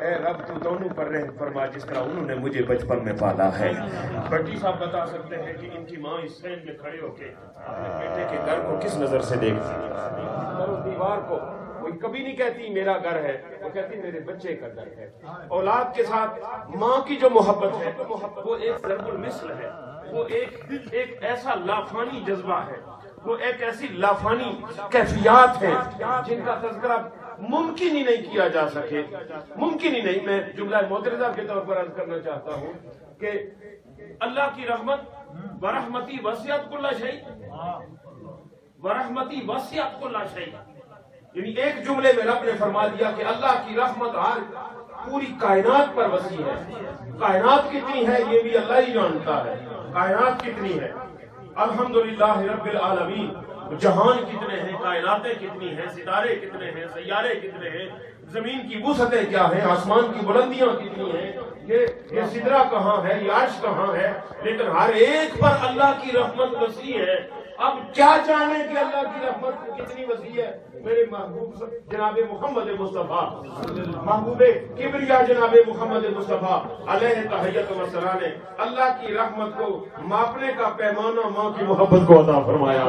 اے رب تو دونوں پر رحم فرما جس طرح انہوں نے مجھے بچپن میں پالا ہے. بٹی صاحب بتا سکتے ہیں کہ ان کی ماں اس سین میں کھڑے ہو کے اپنے بیٹے کے گھر کو کس نظر سے دیکھتی, در و دیوار کو. کوئی کبھی نہیں کہتی میرا گھر ہے, وہ کہتی میرے بچے کا گھر ہے. اولاد کے ساتھ ماں کی جو محبت ہے وہ ایک ضرب المثل ہے, وہ ایک ایسا لافانی جذبہ ہے, وہ ایک ایسی لافانی کیفیات ہیں جن کا تذکرہ ممکن ہی نہیں کیا جا سکے, ممکن ہی نہیں. میں جملہ معترضہ کے طور پر عرض کرنا چاہتا ہوں کہ اللہ کی رحمت ورحمتی وسعت کل شیء, ورحمتی وسعت کل شیء, یعنی ایک جملے میں رب نے فرما دیا کہ اللہ کی رحمت ہر پوری کائنات پر وسیع ہے. کائنات کتنی ہے یہ بھی اللہ ہی جانتا ہے, کائنات کتنی ہے. الحمدللہ رب العالمین. جہان کتنے ہیں, کائناتیں کتنی ہیں, ستارے کتنے ہیں, سیارے کتنے ہیں, زمین کی وسعتیں کیا ہیں, آسمان کی بلندیاں کتنی ہیں, یہ سدرہ کہاں ہے, یہ عرش کہاں ہے, لیکن ہر ایک پر اللہ کی رحمت وسیع ہے. اب کیا جانے کہ اللہ کی رحمت کتنی وسیع ہے. میرے محبوب جناب محمد مصطفیٰ, محبوب کبریا جناب محمد مصطفیٰ علیہ تحیت و سلام نے اللہ کی رحمت کو ماپنے کا پیمانہ ماں کی محبت کو عطا فرمایا.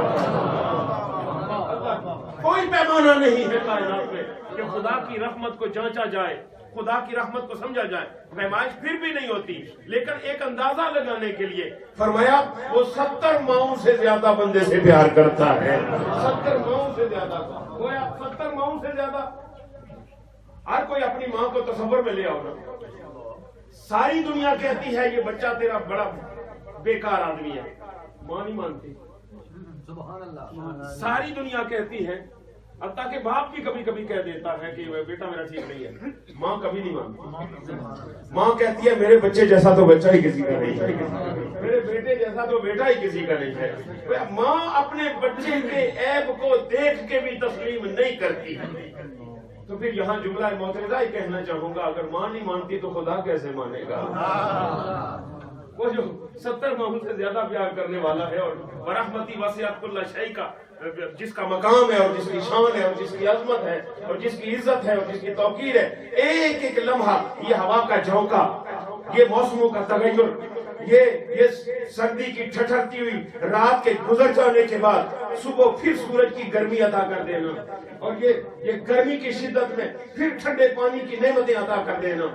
کوئی پیمانہ نہیں ہے کائنات میں کہ خدا کی رحمت کو جانچا جائے, خدا کی رحمت کو سمجھا جائے. پیمائش پھر بھی نہیں ہوتی, لیکن ایک اندازہ لگانے کے لیے فرمایا وہ 70 ماؤں سے زیادہ بندے سے پیار کرتا ہے. 70 ماؤں سے زیادہ, گویا 70 ماؤں سے زیادہ. ہر کوئی اپنی ماں کو تصور میں لے آؤ نا. ساری دنیا کہتی ہے یہ بچہ تیرا بڑا بیکار آدمی ہے, ماں نہیں مانتی. ساری دنیا کہتی ہے, اب تاکہ باپ بھی کبھی کبھی کہہ دیتا ہے کہ بیٹا میرا ٹھیک نہیں ہے, ماں کبھی نہیں مانتی. ماں کہتی ہے میرے بچے جیسا تو بچہ ہی کسی کا نہیں ہے, میرے بیٹے جیسا تو بیٹا ہی کسی کا نہیں ہے. ماں اپنے بچے کے عیب کو دیکھ کے بھی تسلیم نہیں کرتی. تو پھر یہاں جملہ معترضہ ہی کہنا چاہوں گا, اگر ماں نہیں مانتی تو خدا کیسے مانے گا. وہ جو 70 ماؤں سے زیادہ پیار کرنے والا ہے, اور برحمتی وسعت کل شیء کا جس کا مقام ہے اور جس کی شان ہے اور جس کی عظمت ہے اور جس کی عزت ہے اور جس کی توقیر ہے. ایک ایک لمحہ, یہ ہوا کا جھونکا, یہ موسموں کا تغیر, یہ سردی کی ٹھٹھرتی ہوئی رات کے گزر جانے کے بعد صبح پھر سورج کی گرمی عطا کر دینا, اور یہ گرمی کی شدت میں پھر ٹھنڈے پانی کی نعمتیں عطا کر دینا,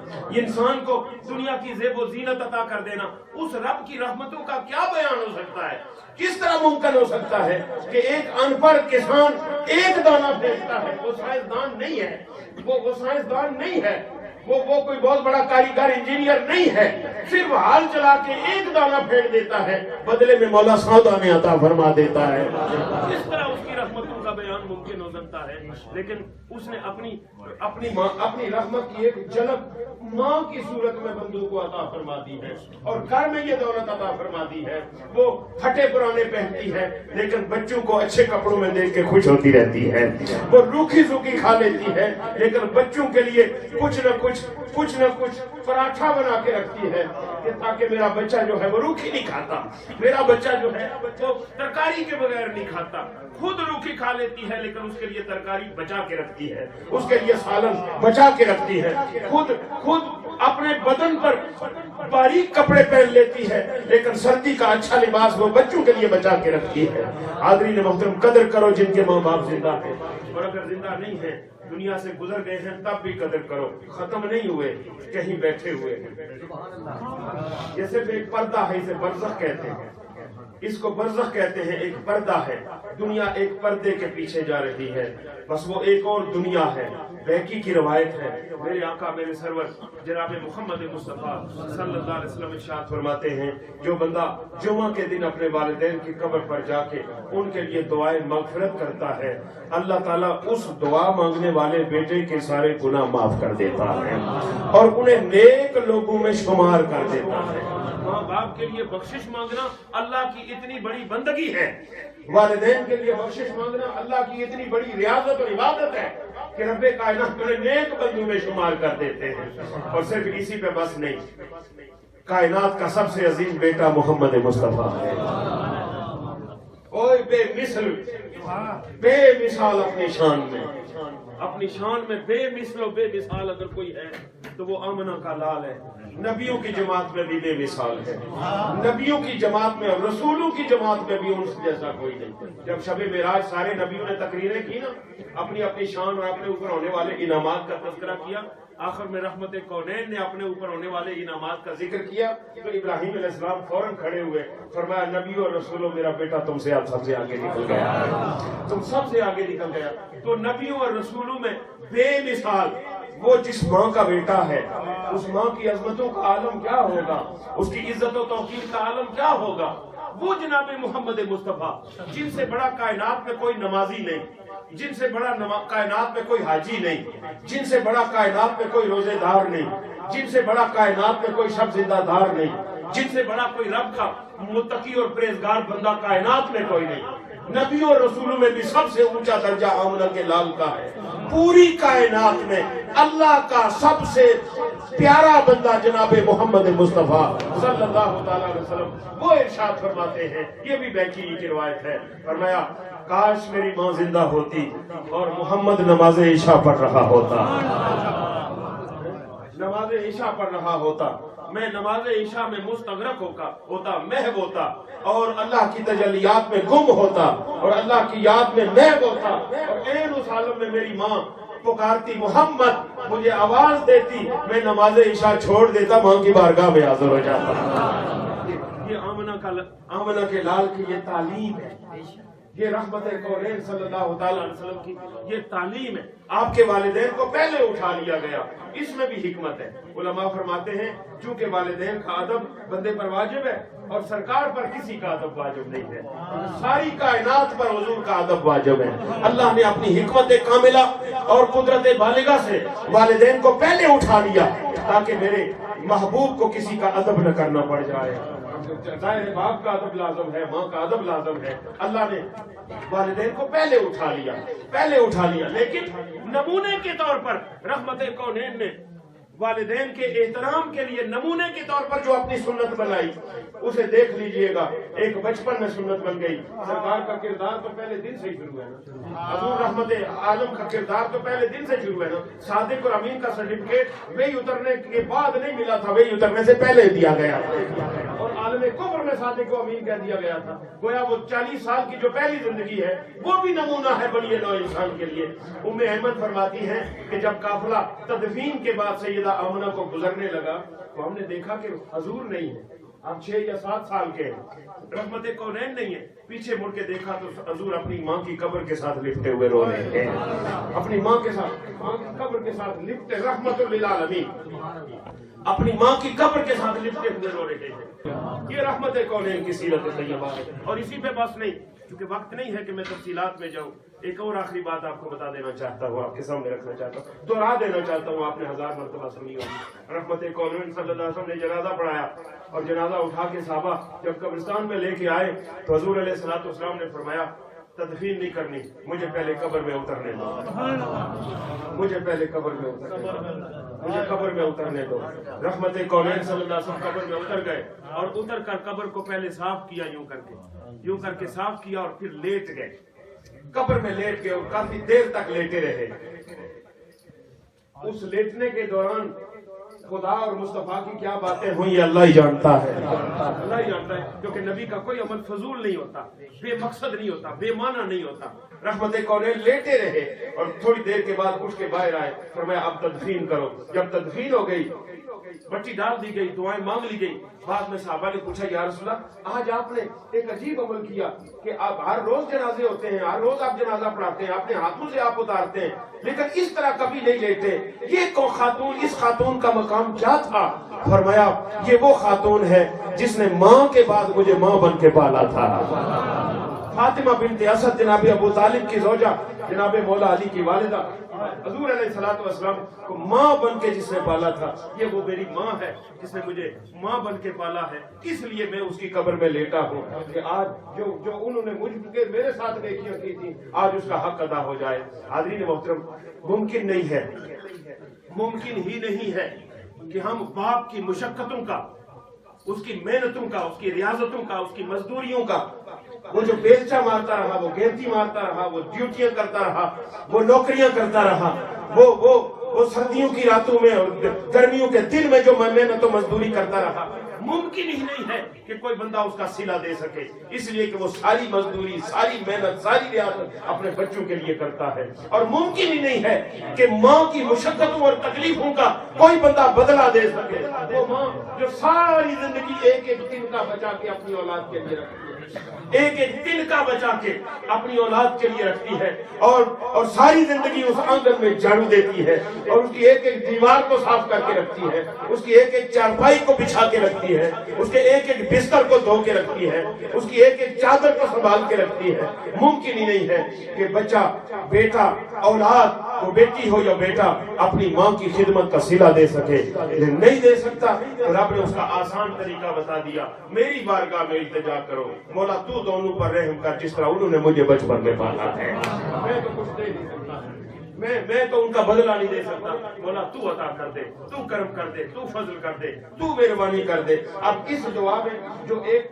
انسان کو دنیا کی زیب و زینت عطا کر دینا. اس رب کی رحمتوں کا کیا بیان ہو سکتا ہے؟ کس طرح ممکن ہو سکتا ہے کہ ایک ان پڑھ کسان ایک دانہ پھینکتا ہے؟ وہ سائنسدان نہیں ہے, وہ سائنسدان نہیں ہے, وہ کوئی بہت بڑا کاریگر انجینئر نہیں ہے, صرف ہال چلا کے ایک دانہ پھینک دیتا ہے, بدلے میں مولا 100 دانے عطا فرما دیتا ہے. اس طرح اس کی رحمتوں کا بیان ممکن ہو سکتا ہے, لیکن اس نے اپنی رحمت کی ایک جھلک ماں کی صورت میں بندوں کو عطا فرما دی ہے, اور گھر میں یہ دولت عطا فرما دی ہے. وہ پھٹے پرانے پہنتی ہے لیکن بچوں کو اچھے کپڑوں میں دیکھ کے خوش ہوتی رہتی ہے. وہ روکھی سوکھی کھا لیتی ہے لیکن بچوں کے لیے کچھ نہ کچھ پراٹھا بنا کے رکھتی ہے. کہ تاکہ میرا بچہ جو ہے وہ روکھی نہیں کھاتا، میرا بچہ جو ہے وہ ترکاری کے بغیر نہیں کھاتا، خود روکھی کھا لیتی ہے لیکن اس کے لیے ترکاری بچا کے رکھتی ہے، اس کے لیے سالن بچا کے رکھتی ہے، خود اپنے بدن پر باریک کپڑے پہن لیتی ہے لیکن سردی کا اچھا لباس وہ بچوں کے لیے بچا کے رکھتی ہے۔ حاضرین محترم، قدر کرو جن کے ماں باپ زندہ ہیں، اور اگر زندہ نہیں ہیں، دنیا سے گزر گئے ہیں، تب بھی قدر کرو، ختم نہیں ہوئے، کہیں بیٹھے ہوئے ہیں۔ یہ صرف ایک پردہ ہے، اسے برزخ کہتے ہیں، اس کو برزخ کہتے ہیں، ایک پردہ ہے، دنیا ایک پردے کے پیچھے جا رہی ہے، بس وہ ایک اور دنیا ہے۔ بیکی کی روایت ہے، میرے آقا میرے سرور جناب محمد مصطفیٰ صلی اللہ علیہ وسلم ارشاد فرماتے ہیں، جو بندہ جمعہ کے دن اپنے والدین کی قبر پر جا کے ان کے لیے دعائیں مغفرت کرتا ہے، اللہ تعالیٰ اس دعا مانگنے والے بیٹے کے سارے گناہ معاف کر دیتا ہے اور انہیں نیک لوگوں میں شمار کر دیتا ہے۔ ماں باپ کے لیے بخشش مانگنا اللہ کی اتنی بڑی بندگی ہے، والدین کے لیے بخشش مانگنا اللہ کی اتنی بڑی ریاضت اور عبادت ہے کہ رب کائنات انہیں نیک بندوں میں شمار کر دیتے ہیں۔ اور صرف اسی پہ بس نہیں، کائنات کا سب سے عظیم بیٹا محمد مصطفیٰ ہے، اوہ بے مثل بے مثال اپنی شان میں، اپنی شان میں بے مثل و بے مثال اگر کوئی ہے تو وہ آمنہ کا لال ہے۔ نبیوں کی جماعت میں بھی بے مثال ہے، نبیوں کی جماعت میں اور رسولوں کی جماعت میں بھی ان سے جیسا کوئی نہیں۔ جب شب معراج سارے نبیوں نے تقریریں کی نا، اپنی اپنی شان اور اپنے اوپر ہونے والے انعامات کا تذکرہ کیا، آخر میں رحمت کونین نے اپنے اوپر ہونے والے انعامات کا ذکر کیا تو ابراہیم علیہ السلام فوراً کھڑے ہوئے، فرمایا نبیوں اور رسولوں میرا بیٹا تم سے سب سے آگے نکل گیا، تم سب سے آگے نکل گیا۔ تو نبیوں اور رسولوں میں بے مثال وہ جس ماں کا بیٹا ہے، اس ماں کی عظمتوں کا عالم کیا ہوگا، اس کی عزت و توقیر کا عالم کیا ہوگا، وہ جناب محمد مصطفیٰ جن سے بڑا کائنات میں کوئی نمازی نہیں، جن سے بڑا کائنات میں کوئی حاجی نہیں، جن سے بڑا کائنات میں کوئی روزے دار نہیں، جن سے بڑا کائنات میں کوئی شب زندہ دار نہیں، جن سے بڑا کوئی رب کا متقی اور پرہیزگار بندہ کائنات میں کوئی نہیں۔ نبیوں اور رسولوں میں بھی سب سے اونچا درجہ آمنہ کے لال کا ہے۔ پوری کائنات میں اللہ کا سب سے پیارا بندہ جناب محمد مصطفیٰ صلی اللہ تعالی علیہ وسلم وہ ارشاد فرماتے ہیں، یہ بھی بیکی کی روایت ہے، فرمایا کاش میری ماں زندہ ہوتی اور محمد نماز عشاء پڑھ رہا ہوتا، نماز عشاء پڑھ رہا ہوتا، میں نماز عشاء میں مستغرق ہوتا، محو ہوتا اور اللہ کی تجلیات میں گم ہوتا اور اللہ کی یاد میں محو ہوتا، اور این اس عالم میں میری ماں پکارتی محمد، مجھے آواز دیتی، میں نماز عشاء چھوڑ دیتا، ماں کی بارگاہ میں حاضر ہو جاتا۔ یہ آمنہ کے لال کی یہ تعلیم ہے، یہ رحمت کونین صلی اللہ تعالی علیہ وسلم کی یہ تعلیم ہے۔ آپ کے والدین کو پہلے اٹھا لیا گیا، اس میں بھی حکمت ہے۔ علماء فرماتے ہیں چونکہ والدین کا ادب بندے پر واجب ہے اور سرکار پر کسی کا ادب واجب نہیں ہے، ساری کائنات پر حضور کا ادب واجب ہے۔ اللہ نے اپنی حکمت کاملہ اور قدرت بالغہ سے والدین کو پہلے اٹھا لیا تاکہ میرے محبوب کو کسی کا ادب نہ کرنا پڑ جائے۔ ظاہر باپ کا ادب لازم ہے، ماں کا ادب لازم ہے، اللہ نے والدین کو پہلے اٹھا لیا، لیکن نمونے کے طور پر رحمت کونین نے والدین کے احترام کے لیے نمونے کے طور پر جو اپنی سنت بنائی اسے دیکھ لیجئے گا، ایک بچپن میں سنت بن گئی۔ سرکار کا کردار تو پہلے دن سے ہی شروع ہے نا، حضور رحمت عالم کا کردار تو پہلے دن سے شروع ہے نا۔ صادق اور امین کا سرٹیفکیٹ وہی اترنے کے بعد نہیں ملا تھا، وہی اترنے سے پہلے دیا گیا اور عالم کفر میں صادق و امین کہہ دیا گیا تھا۔ گویا وہ 40 سال کی جو پہلی زندگی ہے وہ بھی نمونہ ہے بنی نوع انسان کے لیے۔ ام احمد فرماتی ہیں کہ جب قافلہ تدفین کے بعد سیدہ آمنہ کو گزرنے لگا تو ہم نے دیکھا کہ حضور نہیں ہے، آپ 6 یا 7 سال کے ہیں، رحمت کونین نہیں ہے۔ پیچھے مڑ کے دیکھا تو حضور اپنی ماں کی قبر کے ساتھ لپٹے ہوئے رو رہے ہیں، اپنی ماں کی قبر کے ساتھ لپٹے، رحمت للعالمین اپنی ماں کی قبر کے ساتھ لپٹے ہوئے رو رہے ہیں۔ یہ رحمت کونین کی سیرت طیبہ ہے۔ اور اسی پہ بس نہیں، کیونکہ وقت نہیں ہے کہ میں تفصیلات میں جاؤں، ایک اور آخری بات آپ کو بتا دینا چاہتا ہوں، آپ کے سامنے رکھنا چاہتا ہوں، دوہرا دینا چاہتا ہوں، آپ نے 1000 مرتبہ سنی ہوگی۔ رحمت کونین صلی اللہ علیہ وسلم نے جنازہ پڑھایا اور جنازہ اٹھا کے صحابہ جب قبرستان میں لے کے آئے تو حضور علیہ الصلوۃ والسلام نے فرمایا تدفین نہیں کرنی، مجھے پہلے قبر میں اترنے دو، مجھے پہلے قبر میں اترنے دو، مجھے قبر میں اترنے دو۔ رحمت کونین صلی اللہ علیہ وسلم قبر میں اتر گئے اور اتر کر قبر کو پہلے صاف کیا، یوں کر کے صاف کیا اور پھر لیٹ گئے، قبر میں لیٹ گئے اور کافی دیر تک لیٹے رہے۔ اس لیٹنے کے دوران خدا اور مصطفیٰ کی کیا باتیں ہوئی اللہ ہی جانتا ہے، اللہ ہی جانتا ہے، کیونکہ نبی کا کوئی عمل فضول نہیں ہوتا، بے مقصد نہیں ہوتا، بے معنی نہیں ہوتا۔ رحمت کونین لیٹے رہے اور تھوڑی دیر کے بعد اٹھ کے باہر آئے، فرمایا اب تدفین کرو۔ جب تدفین ہو گئی، مٹی ڈال دی گئی، دعائیں مانگ لی گئی، بعد میں صحابہ نے پوچھا یا رسول اللہ آج آپ نے ایک عجیب عمل کیا کہ آپ ہر روز جنازے ہوتے ہیں، ہر روز آپ جنازہ پڑھاتے ہیں، اپنے ہاتھوں سے آپ اتارتے ہیں، لیکن اس طرح کبھی نہیں لیتے، یہ کو خاتون، اس خاتون کا مقام کیا تھا؟ فرمایا یہ وہ خاتون ہے جس نے ماں کے بعد مجھے ماں بن کے پالا تھا۔ فاطمہ بنت اسد جناب ابو طالب کی زوجہ، جناب مولا علی کی والدہ، حضور علیہ الصلوۃ والسلام کو ماں بن کے جس نے پالا تھا، یہ وہ میری ماں ہے جس نے مجھے ماں بن کے پالا ہے۔ اس لیے میں اس کی قبر میں لیٹا ہوں کہ آج جو انہوں نے مجھ کے میرے ساتھ نیکیاں کی تھی، آج اس کا حق ادا ہو جائے۔ حاضرین محترم، ممکن نہیں ہے، ممکن ہی نہیں ہے کہ ہم باپ کی مشقتوں کا، اس کی محنتوں کا، اس کی ریاضتوں کا، اس کی مزدوریوں کا، وہ جو بیلچا مارتا رہا، وہ گیتی مارتا رہا، وہ ڈیوٹیاں کرتا رہا، وہ نوکریاں کرتا رہا، وہ سردیوں کی راتوں میں اور گرمیوں کے دن میں جو محنت و مزدوری کرتا رہا، ممکن ہی نہیں ہے کہ کوئی بندہ اس کا صلہ دے سکے، اس لیے کہ وہ ساری مزدوری، ساری محنت، ساری ریاضت اپنے بچوں کے لیے کرتا ہے۔ اور ممکن ہی نہیں ہے کہ ماں کی مشقتوں اور تکلیفوں کا کوئی بندہ بدلہ دے سکے۔ وہ ماں جو ساری زندگی ایک ایک دن کا بچا کے اپنی اولاد کے لیے رکھتی ہے، ایک ایک دن کا بچا کے اپنی اولاد کے لیے رکھتی ہے، اور ساری زندگی اس آنگن میں جھاڑو دیتی ہے، اور اس کی ایک ایک دیوار کو صاف کر کے رکھتی ہے، اس کی ایک ایک چارپائی کو بچھا کے رکھتی ہے، اس کے ایک ایک بستر کو دھو کے رکھتی ہے، اس کی ایک ایک چادر کو سنبھال کے رکھتی ہے۔ ممکن ہی نہیں ہے کہ بچہ، بیٹا، اولاد، وہ بیٹی ہو یا بیٹا، اپنی ماں کی خدمت کا صلہ دے سکے، نہیں دے سکتا تو رب نے اس کا آسان طریقہ بتا دیا، میری بارگاہ میں التجا کرو، مولا تو دونوں پر رحم کر جس طرح انہوں نے مجھے بچپن میں پالا ہے، میں تو کچھ دے نہیں سکتا، میں تو ان کا بدلہ نہیں دے سکتا، مولا تو عطا کر دے، تو کرم کر دے، تو فضل کر دے، تو مہربانی کر دے۔ اب اس دعا میں جو ایک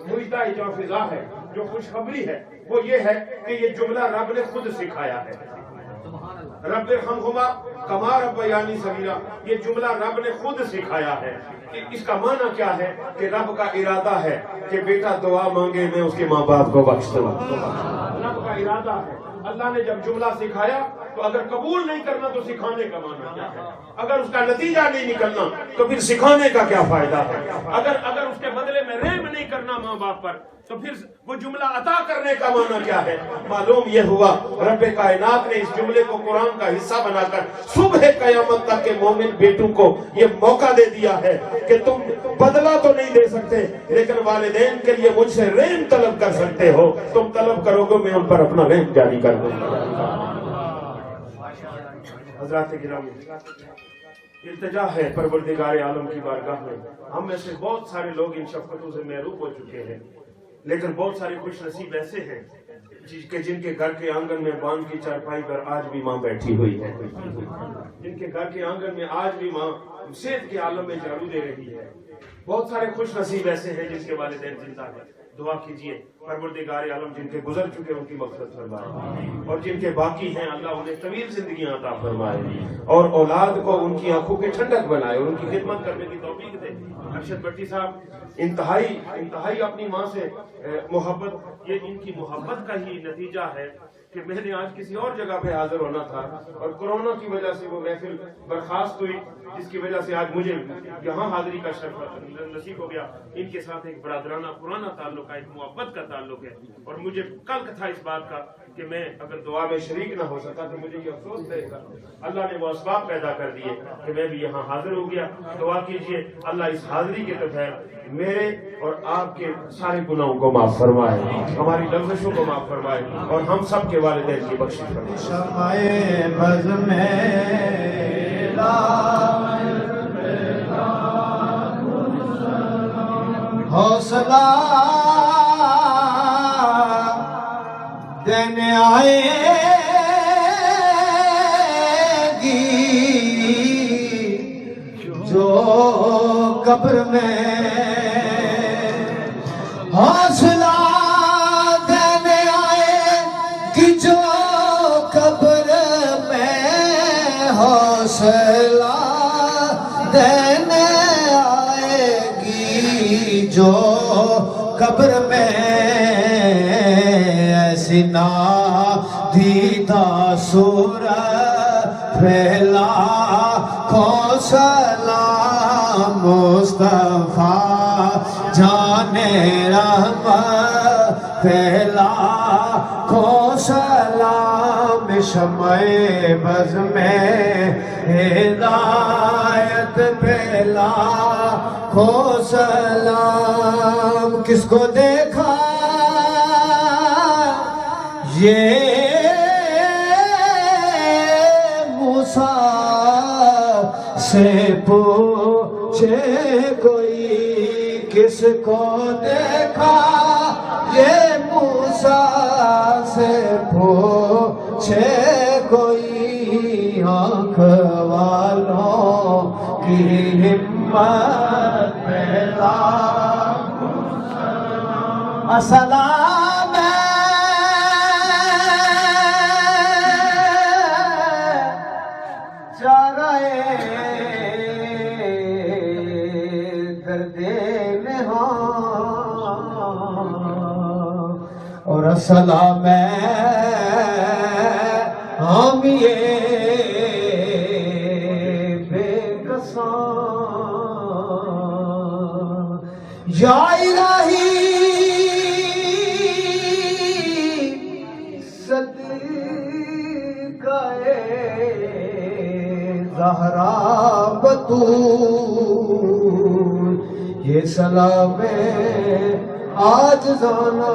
مجدہ جو فضا ہے، جو خوشخبری ہے، وہ یہ ہے کہ یہ جملہ رب نے خود سکھایا ہے، رب ارحمہما کما ربیانی صغیرا، یہ جملہ رب نے خود سکھایا ہے۔ اس کا معنی کیا ہے کہ رب کا ارادہ ہے کہ بیٹا دعا مانگے میں اس کے ماں باپ کو بخش دوں، رب کا ارادہ ہے۔ اللہ نے جب جملہ سکھایا تو اگر قبول نہیں کرنا تو سکھانے کا معنی کیا ہے؟ اگر اس کا نتیجہ نہیں نکلنا تو پھر سکھانے کا کیا فائدہ ہے؟ اگر اس کے بدلے میں رحم نہیں کرنا ماں باپ پر تو پھر وہ جملہ عطا کرنے کا معنی کیا ہے؟ معلوم یہ ہوا رب کائنات نے اس جملے کو قرآن کا حصہ بنا کر صبح قیامت تک کے مومن بیٹوں کو یہ موقع دے دیا ہے کہ تم بدلہ تو نہیں دے سکتے لیکن والدین کے لیے مجھ سے رحم طلب کر سکتے ہو، تم طلب کرو گے میں ان پر اپنا رحم جاری کر دوں گا۔ حضرات گرامی، التجا ہے پروردگار عالم کی بارگاہ میں، ہم میں سے بہت سارے لوگ ان شفقتوں سے محروم ہو چکے ہیں، لیکن بہت سارے خوش نصیب ایسے ہیں کہ جن کے گھر کے آنگن میں باندھ کی چارپائی پر آج بھی ماں بیٹھی ہوئی ہے، جن کے گھر کے آنگن میں آج بھی ماں صحت کے عالم میں جھاڑو دے رہی ہے۔ بہت سارے خوش نصیب ایسے ہیں جن کے والدین زندہ ہیں۔ دعا کیجئے پروردگار عالم جن کے گزر چکے ان کی مغفرت فرمائے، اور جن کے باقی ہیں اللہ انہیں طویل زندگیاں عطا فرمائے، اور اولاد کو ان کی آنکھوں کی ٹھنڈک بنائے اور ان کی خدمت کرنے کی توفیق دے۔ ارشد بٹی صاحب انتہائی اپنی ماں سے محبت، یہ ان کی محبت کا ہی نتیجہ ہے کہ میں نے آج کسی اور جگہ پہ حاضر ہونا تھا اور کورونا کی وجہ سے وہ محفل برخاست ہوئی، جس کی وجہ سے آج مجھے یہاں حاضری کا شرف نصیب ہو گیا۔ ان کے ساتھ ایک برادرانہ پرانا تعلق ہے، ایک محبت کا تعلق ہے، اور مجھے کل تھا اس بات کا کہ میں اگر دعا میں شریک نہ ہو سکا تو مجھے یہ افسوس رہے گا۔ اللہ نے وہ اسباب پیدا کر دیے کہ میں بھی یہاں حاضر ہو گیا۔ دعا کیجئے اللہ اس حاضری کے تحت میرے اور آپ کے سارے گناہوں کو معاف فرمائے، ہماری لغزشوں کو معاف فرمائے، اور ہم سب کے والدین کی بخشش فرمائے۔ شمع بز میں حوصلہ دے آئے گی جو قبر میں حوصلہ دینے آئے گی جو قبر میں حوصلہ دینے آئے گی جو قبر میں ایسی نادیدہ صورت پھیلا کو سلام مصطفیٰ جانے رحمت پھیلا کو سلام شمع بز میں ہدایت پھیلا کو سلام کس کو دیکھا یہ موسیٰ سے پوچھے کوئی کس کو دیکھا یہ موسیٰ سے پوچھے کوئی آنکھ والوں کی ہمت پھیلا السلام اور السلام ہم یہ بے کساں یا الہی صدقہ زہرا بطول یہ سلام آج زانا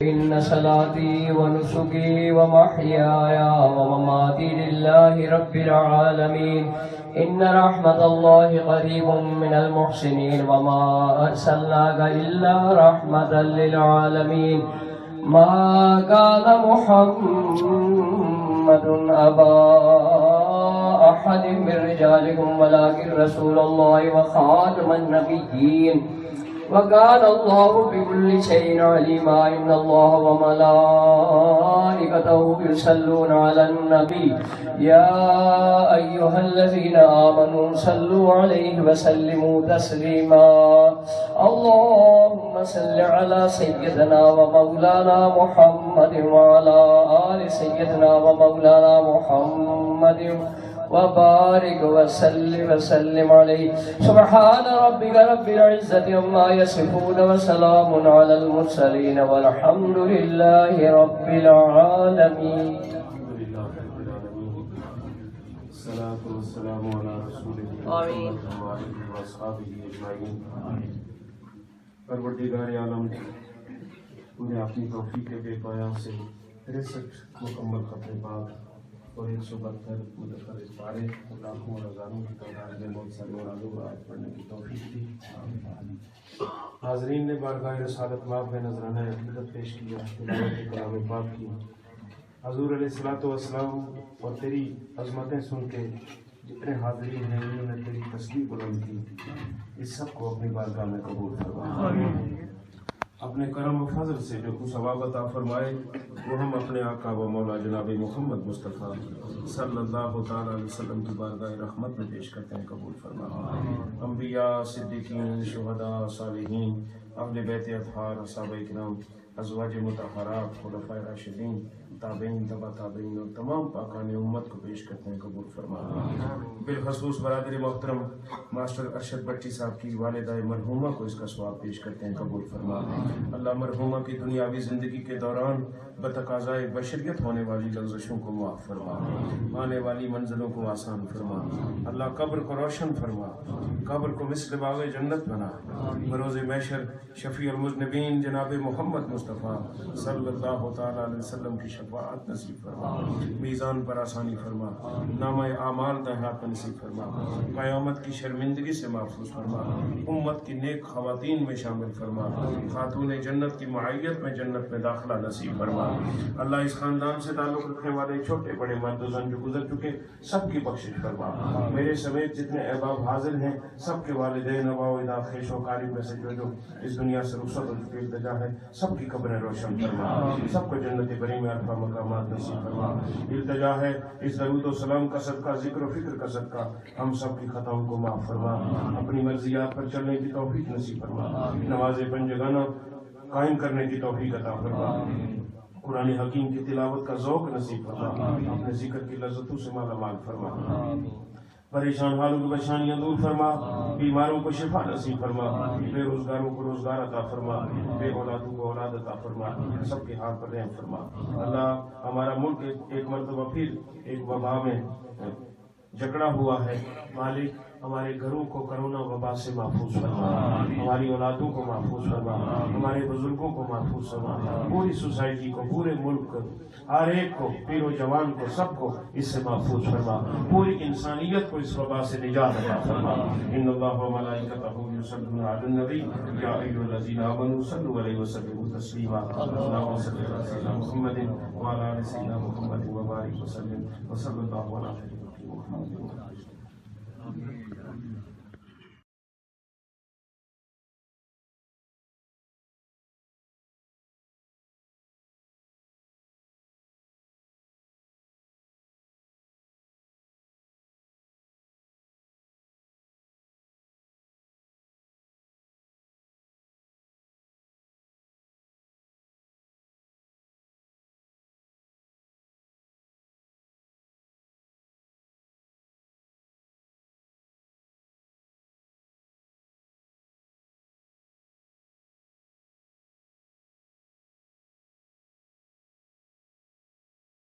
إن صلاتي ونسكي ومحياي ومماتي لله رب العالمين إن رحمة الله قريب من المحسنين وما أرسلناك إلا رحمة للعالمين ما كان محمد أبا أحد من رجالكم ولكن رسول الله وخاتم النبيين وكان الله بكل شيء عليما إن الله وملائكته يصلون على النبي يا أيها الذين آمنوا صلوا عليه وسلموا تسليما اللهم صل على سيدنا ومولانا محمد وعلى آل سيدنا ومولانا محمد وبارك وسلم عليه سبحان ربك رب العزة عما يصفون وسلام على المرسلين والحمد لله رب العالمين الصلاة والسلام على رسول الله وآله وأصحابه أجمعين پروردگار عالم انہیں اپنی توفیق بے پایہ سے 63 مکمل ختم پاک اور 172 متفرد پارے اور لاکھوں اور ہزاروں کی تعداد میں بہت سارے مرادوں کو آیت پڑھنے کی توفیق دی. حاضرین نے بارگاہ رسالت مآب میں نذرانہ عقیدت پیش کیا، تلاوت کلام پاک کی. حضور علیہ السلام اور تیری عظمتیں سن کے جتنے حاضرین ہیں انہوں نے تیری تسبیح بلند کی، اس سب کو اپنی بارگاہ میں قبول فرما. اپنے کرم و فضل سے جو کچھ ثواب عطا فرمائے وہ ہم اپنے آقا و مولا جناب محمد مصطفیٰ صلی اللہ تعالی علیہ وسلم کی بارگاہ رحمت میں پیش کرتے ہیں، قبول فرما. انبیاء، صدیقین، شہداء، صالحین، اہل بیت اطہار، صحابہ کرام، ازواج مطہرات، خلفائے راشدین، تابعین، تبع تابعین اور تمام پاکان امت کو پیش کرتے ہیں، قبول فرما. بالخصوص برادر محترم ماسٹر ارشد بٹی صاحب کی والدہ مرحومہ کو اس کا ثواب پیش کرتے ہیں، قبول فرما. اللہ مرحومہ کی دنیاوی زندگی کے دوران بتقاضائے بشریت ہونے والی لغزشوں کو معاف فرما، آنے والی منزلوں کو آسان فرما. اللہ قبر کو روشن فرما، قبر کو مثل باغ جنت بنا. بروز محشر شفیع المذنبین جناب محمد مصطفیٰ صلی اللہ تعالی علیہ وسلم کی شفاعت نصیب فرما، میزان پر آسانی فرما، نامہ اعمال کا احاطہ نصیب فرما، قیامت کی شرمندگی سے محفوظ فرما، امت کی نیک خواتین میں شامل فرما، خاتون جنت کی معیت میں جنت میں داخلہ نصیب فرما۔ اللہ اس خاندان سے تعلق رکھنے والے چھوٹے بڑے مرد و زن جو گزر چکے سب کی بخشش فرما، میرے سمیت جتنے احباب حاضر ہیں سب کے والدین ابا و اجداد خیش و قارب میں سے جو اس دنیا سے رخصت ہو چکے التجا ہے سب کی قبریں روشن فرما، سب کو جنت بری میں عرفہ مقامات نصیب فرما۔ التجا ہے اس درود و سلام کا صدقہ، ذکر و فکر کا صدقہ ہم سب کی خطاؤں کو معاف فرما، اپنی مرضیات پر چلنے کی توفیق نصیب فرما، نماز پنجگانہ قائم کرنے کی توفیق عطا فرما، قرآن حکیم کی تلاوت کا ذوق نصیب فرما، اپنے ذکر کی لذتوں سے مالا مال فرما، پریشان حالوں کی پریشانیاں دور فرما، بیماروں کو شفا نصیب فرما، بے روزگاروں کو روزگار عطا فرما، بے اولادوں کو اولاد عطا فرما، سب کے حال پر رحم فرما۔ اللہ ہمارا ملک ایک مرتبہ پھر ایک وبا میں جکڑا ہوا ہے، مالک ہمارے گھروں کو کرونا وبا سے محفوظ فرما، ہماری اولادوں کو محفوظ فرما، ہمارے بزرگوں کو محفوظ فرما، پوری سوسائٹی کو، پورے ملک کو، ہر ایک کو، پیر و جوان کو، سب کو اس سے محفوظ فرما، پوری انسانیت کو اس وبا سے نجات عطا فرما۔ ان اللہ و ملائکتہ یصلون علی النبی یا ایھا الذین آمنوا صلوا علیہ وسلموا تسلیما، اللهم صل علی سیدنا محمد وعلی آل سیدنا محمد وبارک وسلم وصلی اللہ علی محمد۔